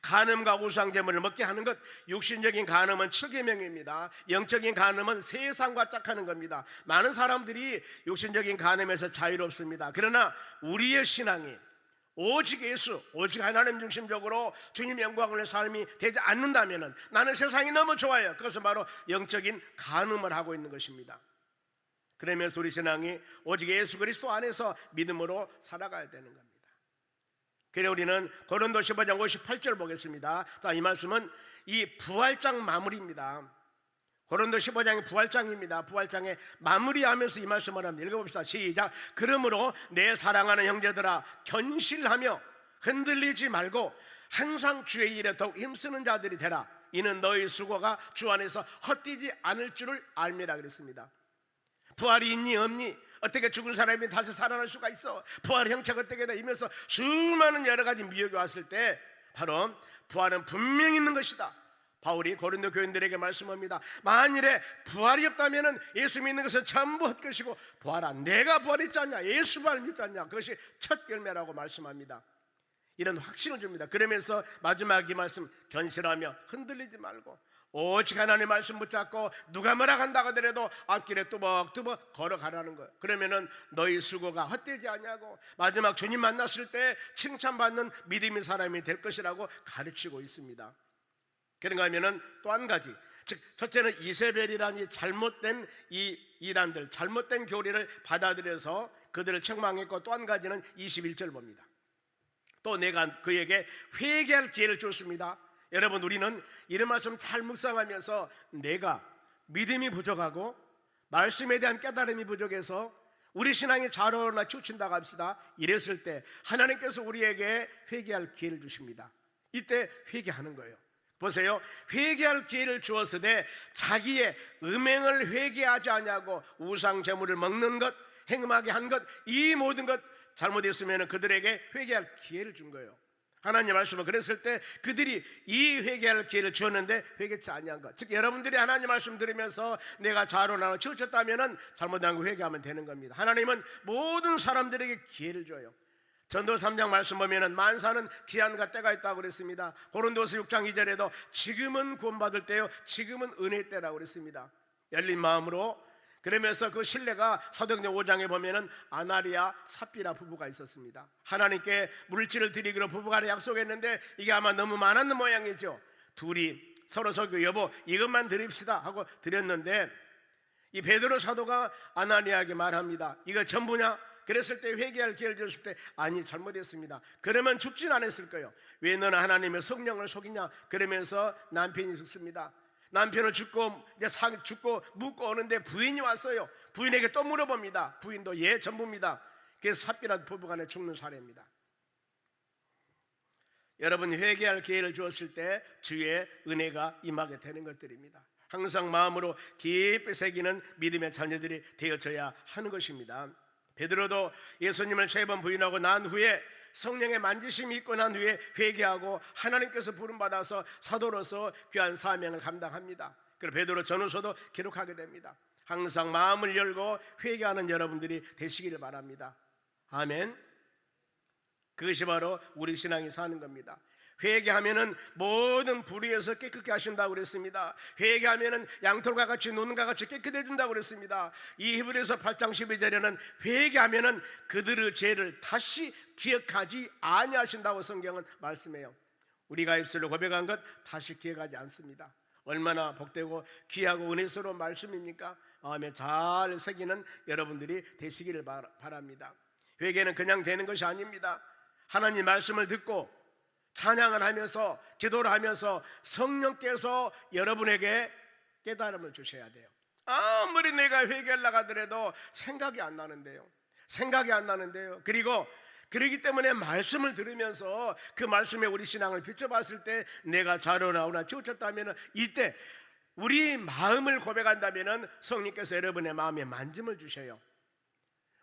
간음과 우상제물을 먹게 하는 것, 육신적인 간음은 7계명입니다. 영적인 간음은 세상과 짝하는 겁니다. 많은 사람들이 육신적인 간음에서 자유롭습니다. 그러나 우리의 신앙이 오직 예수, 오직 하나님 중심적으로 주님 영광을 위해 삶이 되지 않는다면 나는 세상이 너무 좋아요. 그것은 바로 영적인 간음을 하고 있는 것입니다. 그러면서 우리 신앙이 오직 예수 그리스도 안에서 믿음으로 살아가야 되는 겁니다. 그래 우리는 고린도 15장 58절 보겠습니다. 자, 이 말씀은 이 부활장 마무리입니다. 고린도 15장이 부활장입니다. 부활장에 마무리하면서 이 말씀을 합니다. 읽어봅시다. 시작. 그러므로 내 사랑하는 형제들아 견실하며 흔들리지 말고 항상 주의 일에 더욱 힘쓰는 자들이 되라. 이는 너희 수고가 주 안에서 헛되지 않을 줄을 알미라 그랬습니다. 부활이 있니 없니? 어떻게 죽은 사람이 다시 살아날 수가 있어? 부활의 형체가 어떻게 돼? 이면서 수많은 여러 가지 미혹이 왔을 때 바로 부활은 분명히 있는 것이다. 바울이 고린도 교인들에게 말씀합니다. 만일에 부활이 없다면 예수 믿는 것은 전부 헛것이고 부활아 내가 부활했지 않냐? 예수 부활 믿지 않냐? 그것이 첫 열매라고 말씀합니다. 이런 확신을 줍니다. 그러면서 마지막 이 말씀 견실하며 흔들리지 말고 오직 하나님의 말씀 붙잡고 누가 뭐라 한다고 하더라도 앞길에 뚜벅뚜벅 걸어가라는 거예요. 그러면은 너희 수고가 헛되지 않냐고 마지막 주님 만났을 때 칭찬받는 믿음의 사람이 될 것이라고 가르치고 있습니다. 그런가 하면은 또 한 가지, 즉 첫째는 이세벨이라는 이 잘못된 이 이단들, 잘못된 교리를 받아들여서 그들을 책망했고, 또 한 가지는 21절 봅니다. 또 내가 그에게 회개할 기회를 줬습니다. 여러분, 우리는 이런 말씀 잘 묵상하면서 내가 믿음이 부족하고 말씀에 대한 깨달음이 부족해서 우리 신앙이 좌로나 치우친다고 합시다. 이랬을 때 하나님께서 우리에게 회개할 기회를 주십니다. 이때 회개하는 거예요. 보세요. 회개할 기회를 주었으되 자기의 음행을 회개하지 않냐고 우상 제물을 먹는 것, 행음하게 한 것, 이 모든 것 잘못했으면 그들에게 회개할 기회를 준 거예요. 하나님 말씀은 그랬을 때 그들이 이 회개할 기회를 주었는데 회개치 아니한 것, 즉 여러분들이 하나님 말씀 들으면서 내가 좌로나로 치우쳤다면 잘못한 거 회개하면 되는 겁니다. 하나님은 모든 사람들에게 기회를 줘요. 전도 3장 말씀 보면은 만사는 기한과 때가 있다고 그랬습니다. 고린도서 6장 2절에도 지금은 구원받을 때요, 지금은 은혜의 때라고 그랬습니다. 열린 마음으로. 그러면서 그 신뢰가 사도행전 5장에 보면은 아나리아 삽비라 부부가 있었습니다. 하나님께 물질을 드리기로 부부가 약속했는데 이게 아마 너무 많았는 모양이죠. 둘이 서로 여보 이것만 드립시다 하고 드렸는데 이 베드로 사도가 아나니아에게 말합니다. 이거 전부냐? 그랬을 때 회개할 기회를 줬을 때 아니 잘못했습니다. 그러면 죽진 않았을 거예요. 왜 너는 하나님의 성령을 속이냐? 그러면서 남편이 죽습니다. 남편을 죽고 묻고 오는데 부인이 왔어요. 부인에게 또 물어봅니다. 부인도 예 전부입니다. 그래서 삽비라 부부간에 죽는 사례입니다. 여러분, 회개할 기회를 주었을 때 주의 은혜가 임하게 되는 것들입니다. 항상 마음으로 깊이 새기는 믿음의 자녀들이 되어져야 하는 것입니다. 베드로도 예수님을 3번 부인하고 난 후에 성령의 만지심이 있고 난 후에 회개하고 하나님께서 부름받아서 사도로서 귀한 사명을 감당합니다. 그리고 베드로 전후서도 기록하게 됩니다. 항상 마음을 열고 회개하는 여러분들이 되시기를 바랍니다. 아멘. 그것이 바로 우리 신앙이 사는 겁니다. 회개하면은 모든 불의에서 깨끗게 하신다고 그랬습니다. 회개하면은 양털과 같이 눈과 같이 깨끗해 준다고 그랬습니다. 이 히브리서 8장 12절에는 회개하면은 그들의 죄를 다시 기억하지 아니하신다고 성경은 말씀해요. 우리가 입술로 고백한 것 다시 기억하지 않습니다. 얼마나 복되고 귀하고 은혜스러운 말씀입니까? 마음에 잘 새기는 여러분들이 되시기를 바랍니다. 회개는 그냥 되는 것이 아닙니다. 하나님 말씀을 듣고 찬양을 하면서 기도를 하면서 성령께서 여러분에게 깨달음을 주셔야 돼요. 아무리 내가 회개하려고 하더라도 생각이 안 나는데요. 그리고 그러기 때문에 말씀을 들으면서 그 말씀에 우리 신앙을 비춰봤을 때 내가 좌로나오나 치우쳤다면 이때 우리 마음을 고백한다면 성령께서 여러분의 마음에 만짐을 주셔요.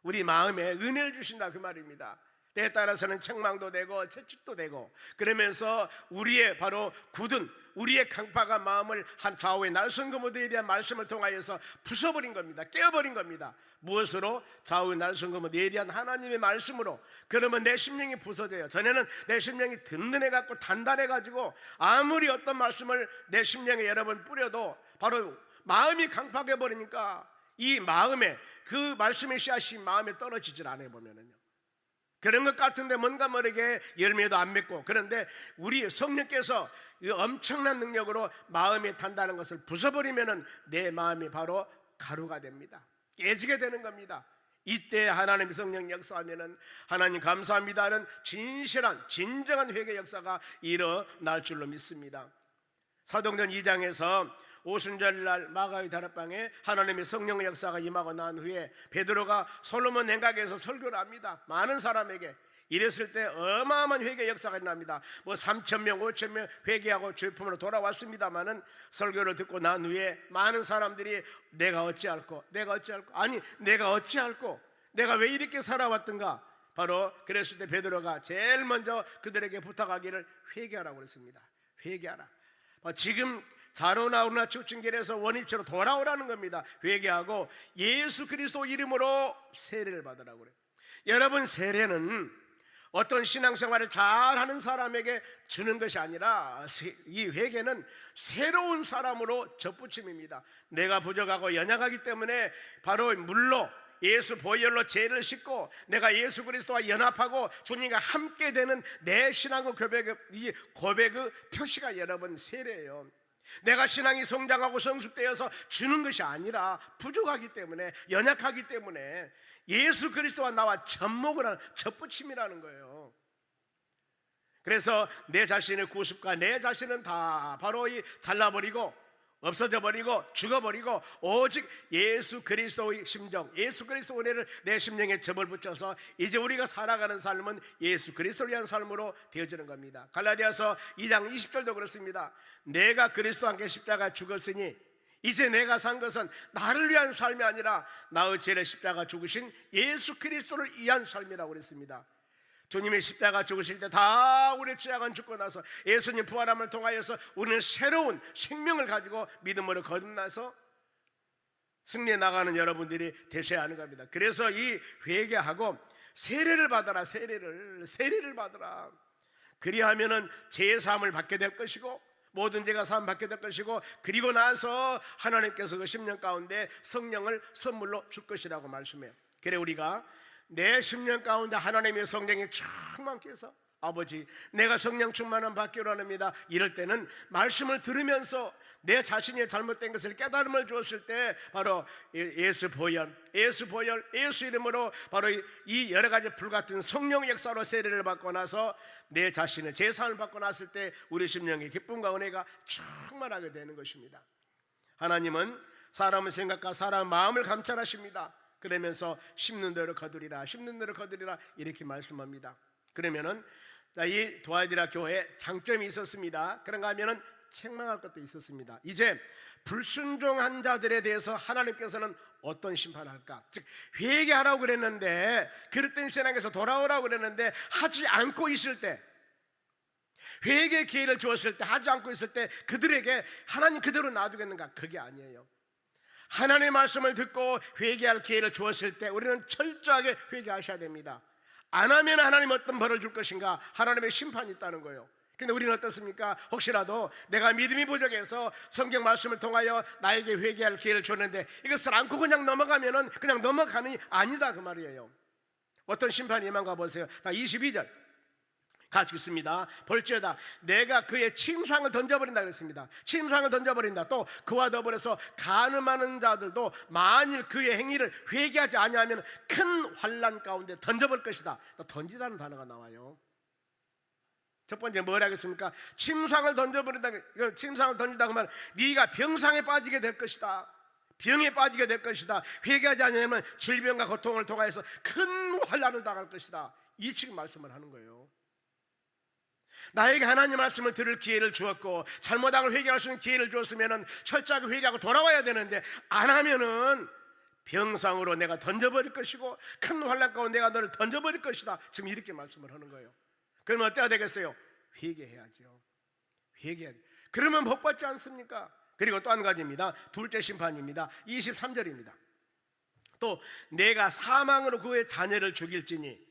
우리 마음에 은혜를 주신다 그 말입니다. 때에 따라서는 책망도 되고 채찍도 되고, 그러면서 우리의 바로 굳은 우리의 강팍한 마음을 한 좌우의 날선거모대에 대한 말씀을 통하여서 부숴버린 겁니다. 깨어버린 겁니다. 무엇으로? 좌우의 날선거모대에 대한 하나님의 말씀으로. 그러면 내 심령이 부서져요. 전에는 내 심령이 든든해갖고 단단해가지고 아무리 어떤 말씀을 내 심령에 여러 번 뿌려도 바로 마음이 강팍해버리니까 이 마음에 그 말씀의 씨앗이 마음에 떨어지질 않아요. 보면은요, 그런 것 같은데 뭔가 모르게 열매도 안 맺고, 그런데 우리 성령께서 이 엄청난 능력으로 마음에 탄다는 것을 부숴버리면은 내 마음이 바로 가루가 됩니다. 깨지게 되는 겁니다. 이때 하나님의 성령 역사하면은 하나님 감사합니다는 진정한 회개 역사가 일어날 줄로 믿습니다. 사도행전 2장에서 오순절날 마가의 다락방에 하나님의 성령의 역사가 임하고 난 후에 베드로가 솔로몬 냉각에서 설교를 합니다. 많은 사람에게. 이랬을 때 어마어마한 회개 역사가 일어납니다. 3,000명 5,000명 회개하고 주품으로 돌아왔습니다마는 설교를 듣고 난 후에 많은 사람들이 내가 어찌할꼬 내가 왜 이렇게 살아왔던가. 바로 그랬을 때 베드로가 제일 먼저 그들에게 부탁하기를 회개하라고 그랬습니다. 회개하라. 지금 자로나오나 축진결에서 원위치로 돌아오라는 겁니다. 회개하고 예수 그리스도 이름으로 세례를 받으라고 그래요. 여러분, 세례는 어떤 신앙생활을 잘하는 사람에게 주는 것이 아니라 이 회개는 새로운 사람으로 접붙임입니다. 내가 부족하고 연약하기 때문에 바로 물로 예수 보혈로 죄를 씻고 내가 예수 그리스도와 연합하고 주님과 함께 되는 내 신앙의 고백의 표시가 여러분 세례예요. 내가 신앙이 성장하고 성숙되어서 주는 것이 아니라 부족하기 때문에, 연약하기 때문에 예수 그리스도와 나와 접목을 하는 접붙임이라는 거예요. 그래서 내 자신의 구습과 내 자신은 다 바로 잘라버리고 없어져 버리고 죽어버리고 오직 예수 그리스도의 심정, 예수 그리스도 은혜를 내 심령에 점을 붙여서 이제 우리가 살아가는 삶은 예수 그리스도를 위한 삶으로 되어지는 겁니다. 갈라디아서 2장 20절도 그렇습니다. 내가 그리스도와 함께 십자가 죽었으니 이제 내가 산 것은 나를 위한 삶이 아니라 나의 죄를 십자가 죽으신 예수 그리스도를 위한 삶이라고 그랬습니다. 주님의 십자가 죽으실 때 다 우리의 죄악은 죽고 나서 예수님 부활함을 통하여서 우리는 새로운 생명을 가지고 믿음으로 거듭나서 승리해 나가는 여러분들이 되셔야 하는 겁니다. 그래서 이 회개하고 세례를 받아라. 세례를 받아라. 그리하면은 죄 사함을 받게 될 것이고 모든 죄가 사함 받게 될 것이고, 그리고 나서 하나님께서 그 10년 가운데 성령을 선물로 줄 것이라고 말씀해요. 그래 우리가 내 10년 가운데 하나님의 성령이 충만케 해서 아버지 내가 성령 충만함 받기로 합니다. 이럴 때는 말씀을 들으면서 내 자신이 잘못된 것을 깨달음을 주었을 때 바로 예수 보혈, 예수 이름으로 바로 이 여러 가지 불같은 성령의 역사로 세례를 받고 나서 내 자신의 제사를 받고 났을 때 우리 심령의 기쁨과 은혜가 충만하게 되는 것입니다. 하나님은 사람의 생각과 사람의 마음을 감찰하십니다. 그러면서 심는 대로 거두리라 이렇게 말씀합니다. 그러면은 이 도아디라 교회에 장점이 있었습니다. 그런가 하면은 책망할 것도 있었습니다. 이제 불순종한 자들에 대해서 하나님께서는 어떤 심판을 할까? 즉 회개하라고 그랬는데, 그릇된 신앙에서 돌아오라고 그랬는데 하지 않고 있을 때, 회개의 기회를 주었을 때 하지 않고 있을 때 그들에게 하나님 그대로 놔두겠는가? 그게 아니에요. 하나님의 말씀을 듣고 회개할 기회를 주었을 때 우리는 철저하게 회개하셔야 됩니다. 안 하면 하나님 어떤 벌을 줄 것인가? 하나님의 심판이 있다는 거예요. 근데 우리는 어떻습니까? 혹시라도 내가 믿음이 부족해서 성경 말씀을 통하여 나에게 회개할 기회를 줬는데 이것을 안고 그냥 넘어가면은 그냥 넘어가는 아니다 그 말이에요. 어떤 심판이 임한가 보세요. 22절 같이 읽습니다. 볼지어다 내가 그의 침상을 던져버린다 그랬습니다. 침상을 던져버린다. 또 그와 더불어서 간음하는 자들도 만일 그의 행위를 회개하지 아니하면 큰 환난 가운데 던져버릴 것이다. 던지다는 단어가 나와요. 첫 번째 뭘 하겠습니까? 침상을 던져버린다. 침상을 던진다고 하면 네가 병상에 빠지게 될 것이다. 병에 빠지게 될 것이다. 회개하지 않으면 질병과 고통을 통하여서 큰 환난을 당할 것이다. 이 지금 말씀을 하는 거예요. 나에게 하나님 말씀을 들을 기회를 주었고 잘못한 걸 회개할 수 있는 기회를 주었으면 철저하게 회개하고 돌아와야 되는데 안 하면은 병상으로 내가 던져버릴 것이고 큰 환난 가운데 내가 너를 던져버릴 것이다. 지금 이렇게 말씀을 하는 거예요. 그러면 어때야 되겠어요? 회개해야죠. 회개해야죠. 그러면 복 받지 않습니까? 그리고 또 한 가지입니다. 둘째 심판입니다. 23절입니다. 또 내가 사망으로 그의 자녀를 죽일지니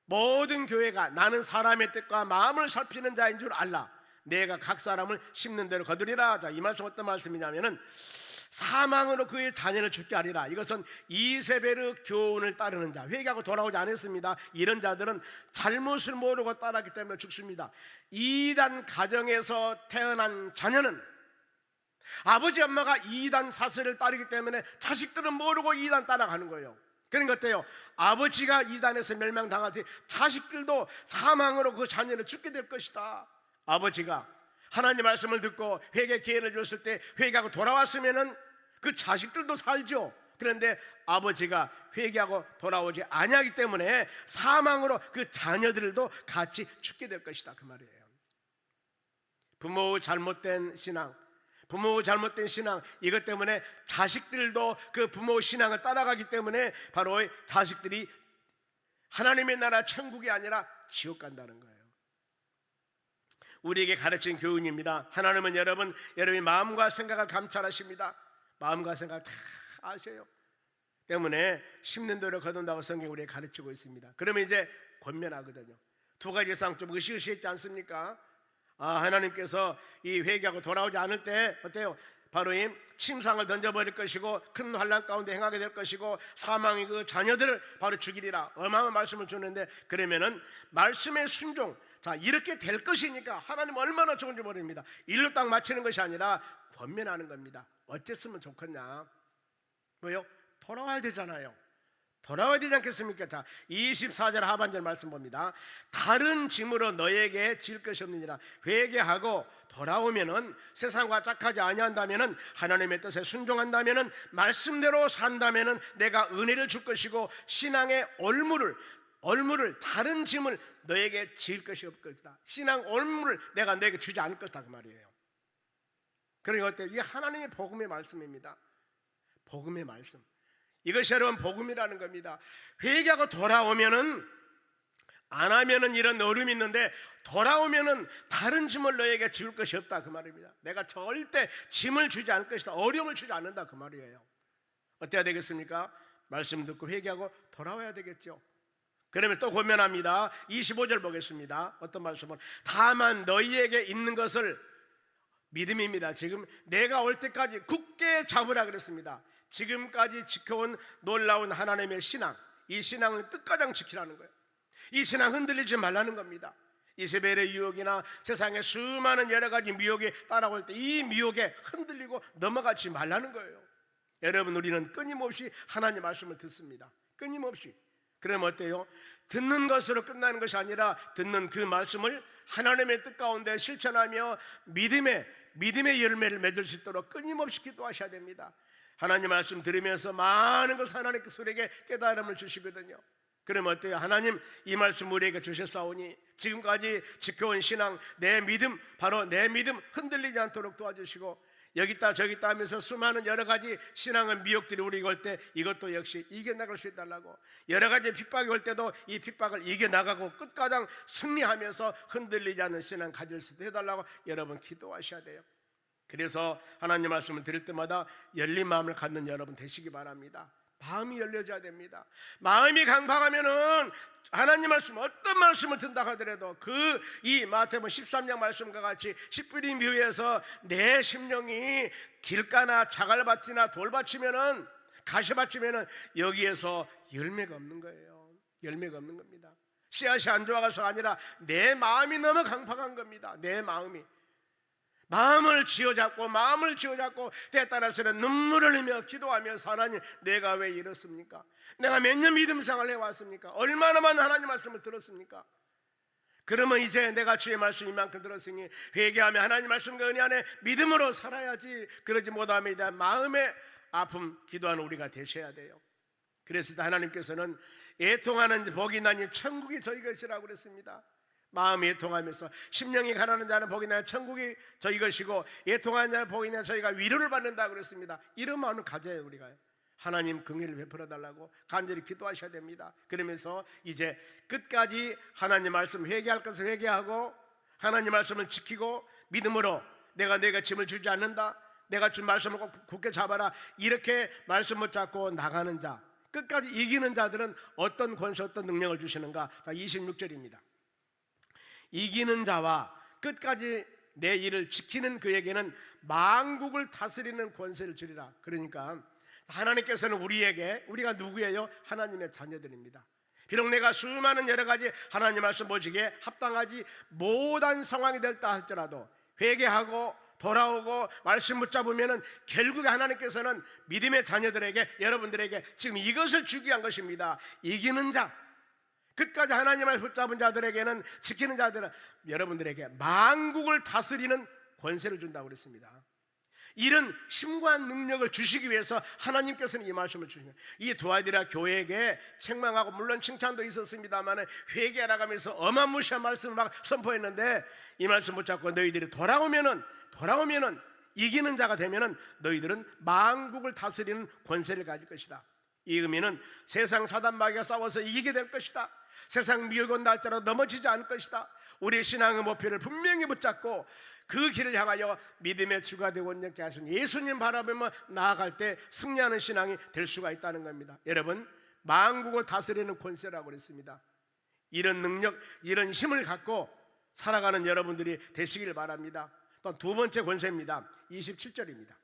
모든 교회가 나는 사람의 뜻과 마음을 살피는 자인 줄 알라. 내가 각 사람을 심는 대로 거두리라. 자, 이 말씀 어떤 말씀이냐면은 사망으로 그의 자녀를 죽게 하리라. 이것은 이세벨의 교훈을 따르는 자, 회개하고 돌아오지 않았습니다. 이런 자들은 잘못을 모르고 따랐기 때문에 죽습니다. 이단 가정에서 태어난 자녀는 아버지 엄마가 이단 사슬을 따르기 때문에 자식들은 모르고 이단 따라가는 거예요. 그러니까 어때요? 아버지가 이단에서 멸망당하되 자식들도 사망으로 그 자녀는 죽게 될 것이다. 아버지가 하나님 말씀을 듣고 회개 기회를 줬을 때 회개하고 돌아왔으면은 그 자식들도 살죠. 그런데 아버지가 회개하고 돌아오지 아니하기 때문에 사망으로 그 자녀들도 같이 죽게 될 것이다, 그 말이에요. 부모 잘못된 신앙, 이것 때문에 자식들도 그 부모 신앙을 따라가기 때문에 바로 자식들이 하나님의 나라 천국이 아니라 지옥 간다는 거예요. 우리에게 가르친 교훈입니다. 하나님은 여러분의 마음과 생각을 감찰하십니다. 마음과 생각 다 아셔요. 때문에 심는 대로 거둔다고 성경이 우리에게 가르치고 있습니다. 그러면 이제 권면하거든요. 두 가지 이상 좀 으시으시했지 않습니까? 하나님께서 이 회개하고 돌아오지 않을 때 어때요? 바로 이 침상을 던져버릴 것이고 큰 환난 가운데 행하게 될 것이고 사망의 그 자녀들을 바로 죽이리라, 어마어마한 말씀을 주는데, 그러면은 말씀의 순종, 자 이렇게 될 것이니까 하나님 얼마나 좋은지 모릅니다. 일로 딱 맞추는 것이 아니라 권면하는 겁니다. 어쨌으면 좋겠냐? 뭐요? 돌아와야 되잖아요. 돌아와야 되지 않겠습니까? 자 24절 하반절 말씀 봅니다. 다른 짐으로 너에게 질 것이 없느니라. 회개하고 돌아오면은 세상과 짝하지 아니한다면은 하나님의 뜻에 순종한다면은 말씀대로 산다면은 내가 은혜를 줄 것이고 신앙의 얼물을 다른 짐을 너에게 질 것이 없을 것이다. 신앙 얼물을 내가 너에게 주지 않을 것이다, 그 말이에요. 그러니까 어때요? 이게 하나님의 복음의 말씀입니다. 복음의 말씀, 이것이 여러분 복음이라는 겁니다. 회개하고 돌아오면은, 안 하면은 이런 어려움이 있는데 돌아오면은 다른 짐을 너에게 지울 것이 없다, 그 말입니다. 내가 절대 짐을 주지 않을 것이다, 어려움을 주지 않는다, 그 말이에요. 어때야 되겠습니까? 말씀 듣고 회개하고 돌아와야 되겠죠. 그러면 또 권면합니다. 25절 보겠습니다. 어떤 말씀을? 다만 너희에게 있는 것을, 믿음입니다. 지금 내가 올 때까지 굳게 잡으라 그랬습니다. 지금까지 지켜온 놀라운 하나님의 신앙, 이 신앙을 끝가장 지키라는 거예요. 이 신앙 흔들리지 말라는 겁니다. 이세벨의 유혹이나 세상의 수많은 여러 가지 미혹에 따라올 때 이 미혹에 흔들리고 넘어가지 말라는 거예요. 여러분, 우리는 끊임없이 하나님 말씀을 듣습니다. 끊임없이. 그러면 어때요? 듣는 것으로 끝나는 것이 아니라 듣는 그 말씀을 하나님의 뜻 가운데 실천하며 믿음의 열매를 맺을 수 있도록 끊임없이 기도하셔야 됩니다. 하나님 말씀 들으면서 많은 것을 하나님께서 우리에게 깨달음을 주시거든요. 그러면 어때요? 하나님 이 말씀 우리에게 주셨사오니 지금까지 지켜온 신앙, 내 믿음, 바로 내 믿음 흔들리지 않도록 도와주시고, 여기 있다 저기 있다 하면서 수많은 여러 가지 신앙의 미혹들이 우리에게 올 때 이것도 역시 이겨나갈 수 있달라고, 여러 가지 핍박이 올 때도 이 핍박을 이겨나가고 끝가장 승리하면서 흔들리지 않는 신앙 가질 수 있게 해달라고 여러분 기도하셔야 돼요. 그래서 하나님 말씀을 들을 때마다 열린 마음을 갖는 여러분 되시기 바랍니다. 마음이 열려져야 됩니다. 마음이 강팍하면은 하나님 말씀, 어떤 말씀을 듣다 하더라도 이 마태복음 13장 말씀과 같이 씨뿌리 묘에서 내 심령이 길가나 자갈밭이나 돌밭이면은, 가시밭이면은 여기에서 열매가 없는 거예요. 열매가 없는 겁니다. 씨앗이 안 좋아가서가 아니라 내 마음이 너무 강팍한 겁니다. 내 마음을 쥐어잡고 때에 따라서는 눈물을 흘리며 기도하면서, 하나님 내가 왜 이렇습니까? 내가 몇 년 믿음 생활을 해왔습니까? 얼마나 많은 하나님 말씀을 들었습니까? 그러면 이제 내가 주의 말씀 이만큼 들었으니 회개하며 하나님 말씀과 은혜 안에 믿음으로 살아야지, 그러지 못함에 대한 마음의 아픔 기도하는 우리가 되셔야 돼요. 그래서 하나님께서는 애통하는 복이 나니 천국이 저희 것이라고 그랬습니다. 마음이 애통하면서 심령이 가난한 자는 복이 나니 천국이 저희 것이고, 애통하는 자는 복이 나니 저희가 위로를 받는다고 그랬습니다. 이런 마음을 가져야 우리가 하나님 긍휼을 베풀어 달라고 간절히 기도하셔야 됩니다. 그러면서 이제 끝까지 하나님 말씀, 회개할 것을 회개하고 하나님 말씀을 지키고 믿음으로 내가 짐을 주지 않는다, 내가 준 말씀을 꼭 굳게 잡아라, 이렇게 말씀을 잡고 나가는 자, 끝까지 이기는 자들은 어떤 권세, 어떤 능력을 주시는가? 26절입니다. 이기는 자와 끝까지 내 일을 지키는 그에게는 만국을 다스리는 권세를 주리라. 그러니까 하나님께서는 우리가 누구예요? 하나님의 자녀들입니다. 비록 내가 수많은 여러 가지 하나님 말씀 보시기에 합당하지 못한 상황이 될다 할지라도 회개하고 돌아오고 말씀 붙잡으면은 결국에 하나님께서는 믿음의 자녀들에게, 여러분들에게 지금 이것을 주기 위한 것입니다. 이기는 자, 끝까지 하나님을 붙잡은 자들에게는, 지키는 자들은 여러분들에게 만국을 다스리는 권세를 준다고 그랬습니다. 이런 힘과 능력을 주시기 위해서 하나님께서는 이 말씀을 주시는 거예요. 이 두아디라 교회에게 책망하고 물론 칭찬도 있었습니다만 회개하라 하면서 어마무시한 말씀을 막 선포했는데, 이 말씀 붙잡고 너희들이 돌아오면은 이기는 자가 되면은 너희들은 만국을 다스리는 권세를 가질 것이다. 이 의미는 세상 사단 마귀가 싸워서 이기게 될 것이다. 세상 미혹 온다 할지라도 넘어지지 않을 것이다. 우리의 신앙의 목표를 분명히 붙잡고 그 길을 향하여 믿음의 주가 되고 온전케 하신 예수님 바라보며 나아갈 때 승리하는 신앙이 될 수가 있다는 겁니다. 여러분, 만국을 다스리는 권세라고 그랬습니다. 이런 능력, 이런 힘을 갖고 살아가는 여러분들이 되시길 바랍니다. 또 두 번째 권세입니다. 27절입니다.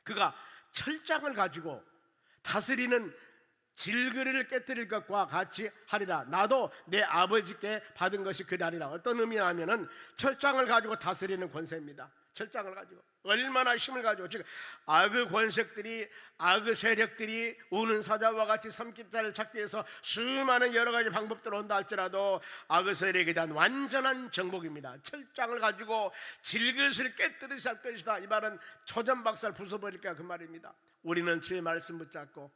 그가 철장을 가지고 다스리는 질그릇을 깨뜨릴 것과 같이 하리라. 나도 내 아버지께 받은 것이 그리하리라. 어떤 의미냐면은 철장을 가지고 다스리는 권세입니다. 철장을 가지고 얼마나 힘을 가지고, 지금 악의 권색들이, 악의 세력들이 우는 사자와 같이 삼킬자를 찾기 위해서 수많은 여러 가지 방법들을 온다 할지라도 악의 세력에 대한 완전한 정복입니다. 철장을 가지고 질그릇을 깨뜨리지 할 것이다. 이 말은 초전박살 부숴버릴까 그 말입니다. 우리는 주의 말씀 붙잡고,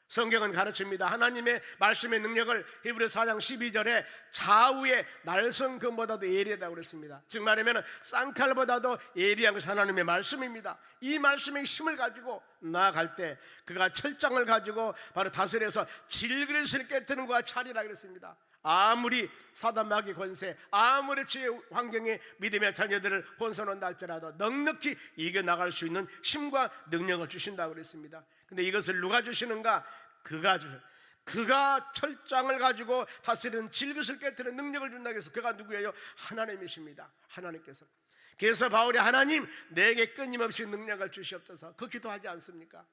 성경은 가르칩니다. 하나님의 말씀의 능력을 히브리서 4장 12절에 좌우의 날성금보다도 예리하다고 그랬습니다. 즉 말하면 쌍칼보다도 예리한 것이 하나님의 말씀입니다. 이 말씀의 힘을 가지고 나아갈 때 그가 철장을 가지고 바로 다스려서 질그릇을 깨뜨리는 것과 차리라 그랬습니다. 아무리 사단 마귀 권세, 아무리 주의 환경에 믿음의 자녀들을 혼선한다 할지라도 넉넉히 이겨나갈 수 있는 힘과 능력을 주신다고 그랬습니다. 근데 이것을 누가 주시는가? 그가 주셔. 그가 철장을 가지고 다스리는 질그릇을 깨뜨리는 능력을 준다고 해서 그가 누구예요? 하나님이십니다. 하나님께서. 그래서 바울이 하나님 내게 끊임없이 능력을 주시옵소서 그 기도하지 않습니까?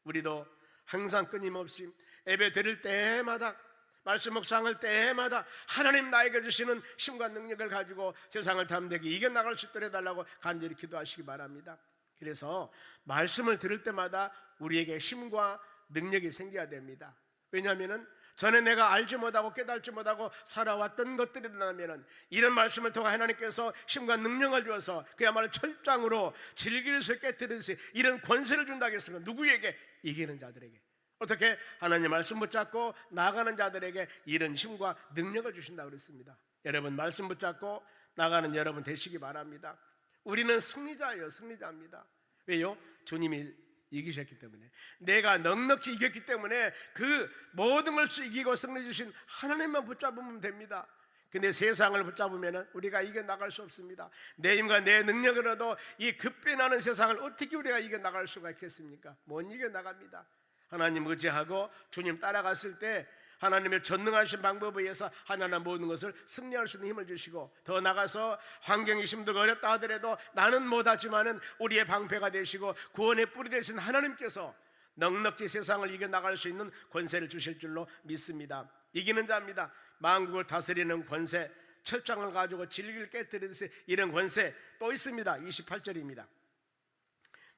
우리도 항상 끊임없이 예배 드릴 때마다, 말씀 묵상할 때마다 하나님 나에게 주시는 힘과 능력을 가지고 세상을 담대하게 이겨나갈 수 있도록 해달라고 간절히 기도하시기 바랍니다. 그래서 말씀을 들을 때마다 우리에게 힘과 능력이 생겨야 됩니다. 왜냐하면 전에 내가 알지 못하고 깨달지 못하고 살아왔던 것들이라면 이런 말씀을 통해 하나님께서 힘과 능력을 주어서 그야말로 철장으로 질그릇을 깨뜨리듯이 이런 권세를 준다고 했으면 누구에게? 이기는 자들에게. 어떻게? 하나님 말씀 붙잡고 나가는 자들에게 이런 힘과 능력을 주신다고 그랬습니다. 여러분 말씀 붙잡고 나가는 여러분 되시기 바랍니다. 우리는 승리자예요. 승리자입니다. 왜요? 주님이 이기셨기 때문에, 내가 넉넉히 이겼기 때문에 그 모든 것을 이기고 승리 주신 하나님만 붙잡으면 됩니다. 근데 세상을 붙잡으면 우리가 이겨나갈 수 없습니다. 내 힘과 내 능력으로도 이 급변하는 세상을 어떻게 우리가 이겨나갈 수가 있겠습니까? 못 이겨나갑니다. 하나님 의지하고 주님 따라갔을 때 하나님의 전능하신 방법에 의해서 하나님 모든 것을 승리할 수 있는 힘을 주시고, 더 나가서 환경이 힘들고 어렵다 하더라도 나는 못하지만은 우리의 방패가 되시고 구원의 뿌리 되신 하나님께서 넉넉히 세상을 이겨나갈 수 있는 권세를 주실 줄로 믿습니다. 이기는 자입니다. 만국을 다스리는 권세, 철장을 가지고 진리를 깨뜨리듯이 이런 권세 또 있습니다. 28절입니다.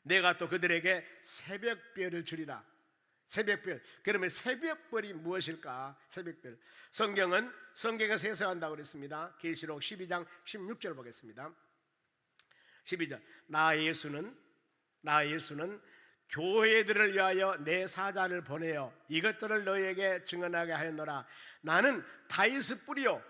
내가 또 그들에게 새벽별을 주리라. 새벽별. 그러면 새벽별이 무엇일까? 새벽별. 성경에서 해석한다고 그랬습니다. 계시록 12장 16절 보겠습니다. 12절. 나 예수는 교회들을 위하여 내 사자를 보내어 이것들을 너희에게 증언하게 하였노라. 나는 다윗의 뿌리요.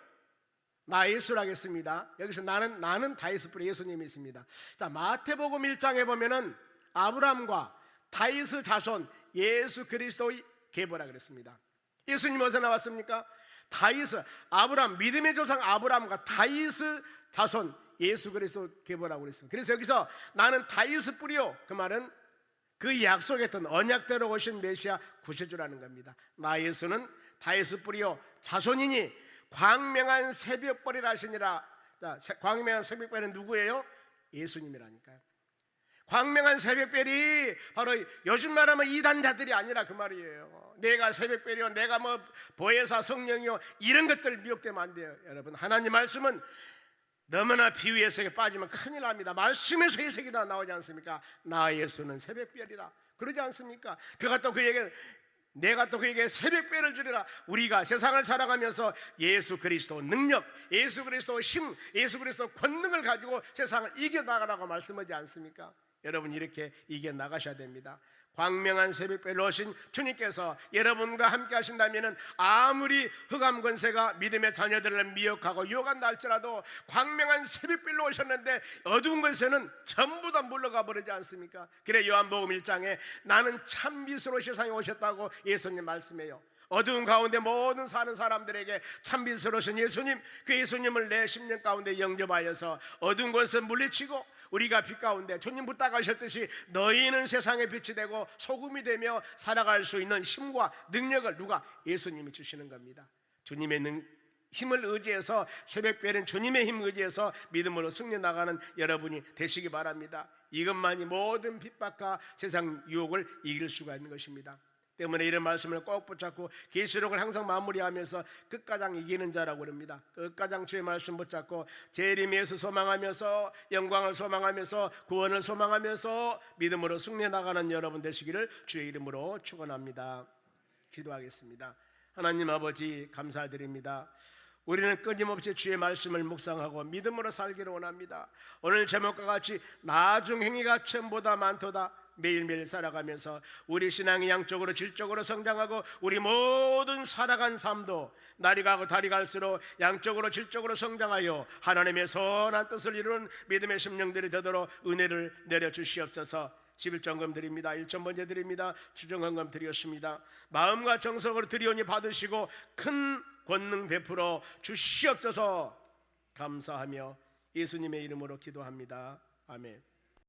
나 예수라 하겠습니다. 여기서 나는 다윗의 뿌리, 예수님이 있습니다. 자, 마태복음 1장에 보면은 아브라함과 다윗의 자손 예수 그리스도의 계보라 그랬습니다. 예수님 어디서 나왔습니까? 다윗, 아브라함, 믿음의 조상 아브라함과 다윗의 자손 예수 그리스도 계보라고 그랬습니다. 그래서 여기서 나는 다윗의 뿌리요, 그 말은 그 약속했던 언약대로 오신 메시아 구세주라는 겁니다. 나 예수는 다윗의 뿌리요 자손이니 광명한 새벽별이라 하시니라. 자, 광명한 새벽별은 누구예요? 예수님이라니까요. 광명한 새벽별이 바로 요즘 말하면 이단자들이 아니라 그 말이에요. 내가 새벽별이요, 내가 뭐 보혜사 성령이요, 이런 것들 미혹되면 안 돼요. 여러분, 하나님 말씀은 너무나 비유 해석에 빠지면 큰일 납니다. 말씀에서 해석이 다 나오지 않습니까? 나 예수는 새벽별이다 그러지 않습니까? 그가 또 그에게 내가 또 그에게 새벽별을 주리라. 우리가 세상을 살아가면서 예수 그리스도 능력, 예수 그리스도 힘, 예수 그리스도 권능을 가지고 세상을 이겨나가라고 말씀하지 않습니까? 여러분 이렇게 이겨나가셔야 됩니다. 광명한 새벽별로 오신 주님께서 여러분과 함께 하신다면 아무리 흑암 권세가 믿음의 자녀들을 미혹하고 유혹한다 할지라도 광명한 새벽별로 오셨는데 어두운 권세는 전부 다 물러가 버리지 않습니까? 그래 요한복음 1장에 나는 참빛으로 세상에 오셨다고 예수님 말씀해요. 어두운 가운데 모든 사는 사람들에게 참빛으로 오신 예수님, 그 예수님을 내 심령 가운데 영접하여서 어두운 것을 물리치고 우리가 빛 가운데 주님 부탁하셨듯이 너희는 세상의 빛이 되고 소금이 되며 살아갈 수 있는 힘과 능력을 누가? 예수님이 주시는 겁니다. 주님의 힘을 의지해서 새벽별은 주님의 힘을 의지해서 믿음으로 승리 나가는 여러분이 되시기 바랍니다. 이것만이 모든 핍박과 세상 유혹을 이길 수가 있는 것입니다. 때문에 이런 말씀을 꼭 붙잡고 계시록을 항상 마무리하면서 끝가장 이기는 자라고 그럽니다. 끝가장 주의 말씀 붙잡고 재림 예수 소망하면서 영광을 소망하면서 구원을 소망하면서 믿음으로 승리해 나가는 여러분 되시기를 주의 이름으로 축원합니다. 기도하겠습니다. 하나님 아버지 감사드립니다. 우리는 끊임없이 주의 말씀을 묵상하고 믿음으로 살기를 원합니다. 오늘 제목과 같이 나중 행위가 천보다 많도다. 매일매일 살아가면서 우리 신앙이 양적으로 질적으로 성장하고 우리 모든 살아간 삶도 날이 가고 달이 갈수록 양적으로 질적으로 성장하여 하나님의 선한 뜻을 이루는 믿음의 심령들이 되도록 은혜를 내려주시옵소서. 11전금 드립니다. 1,000번째 드립니다. 추정헌금 드렸습니다. 마음과 정성으로 드리오니 받으시고 큰 권능 베풀어 주시옵소서. 감사하며 예수님의 이름으로 기도합니다. 아멘.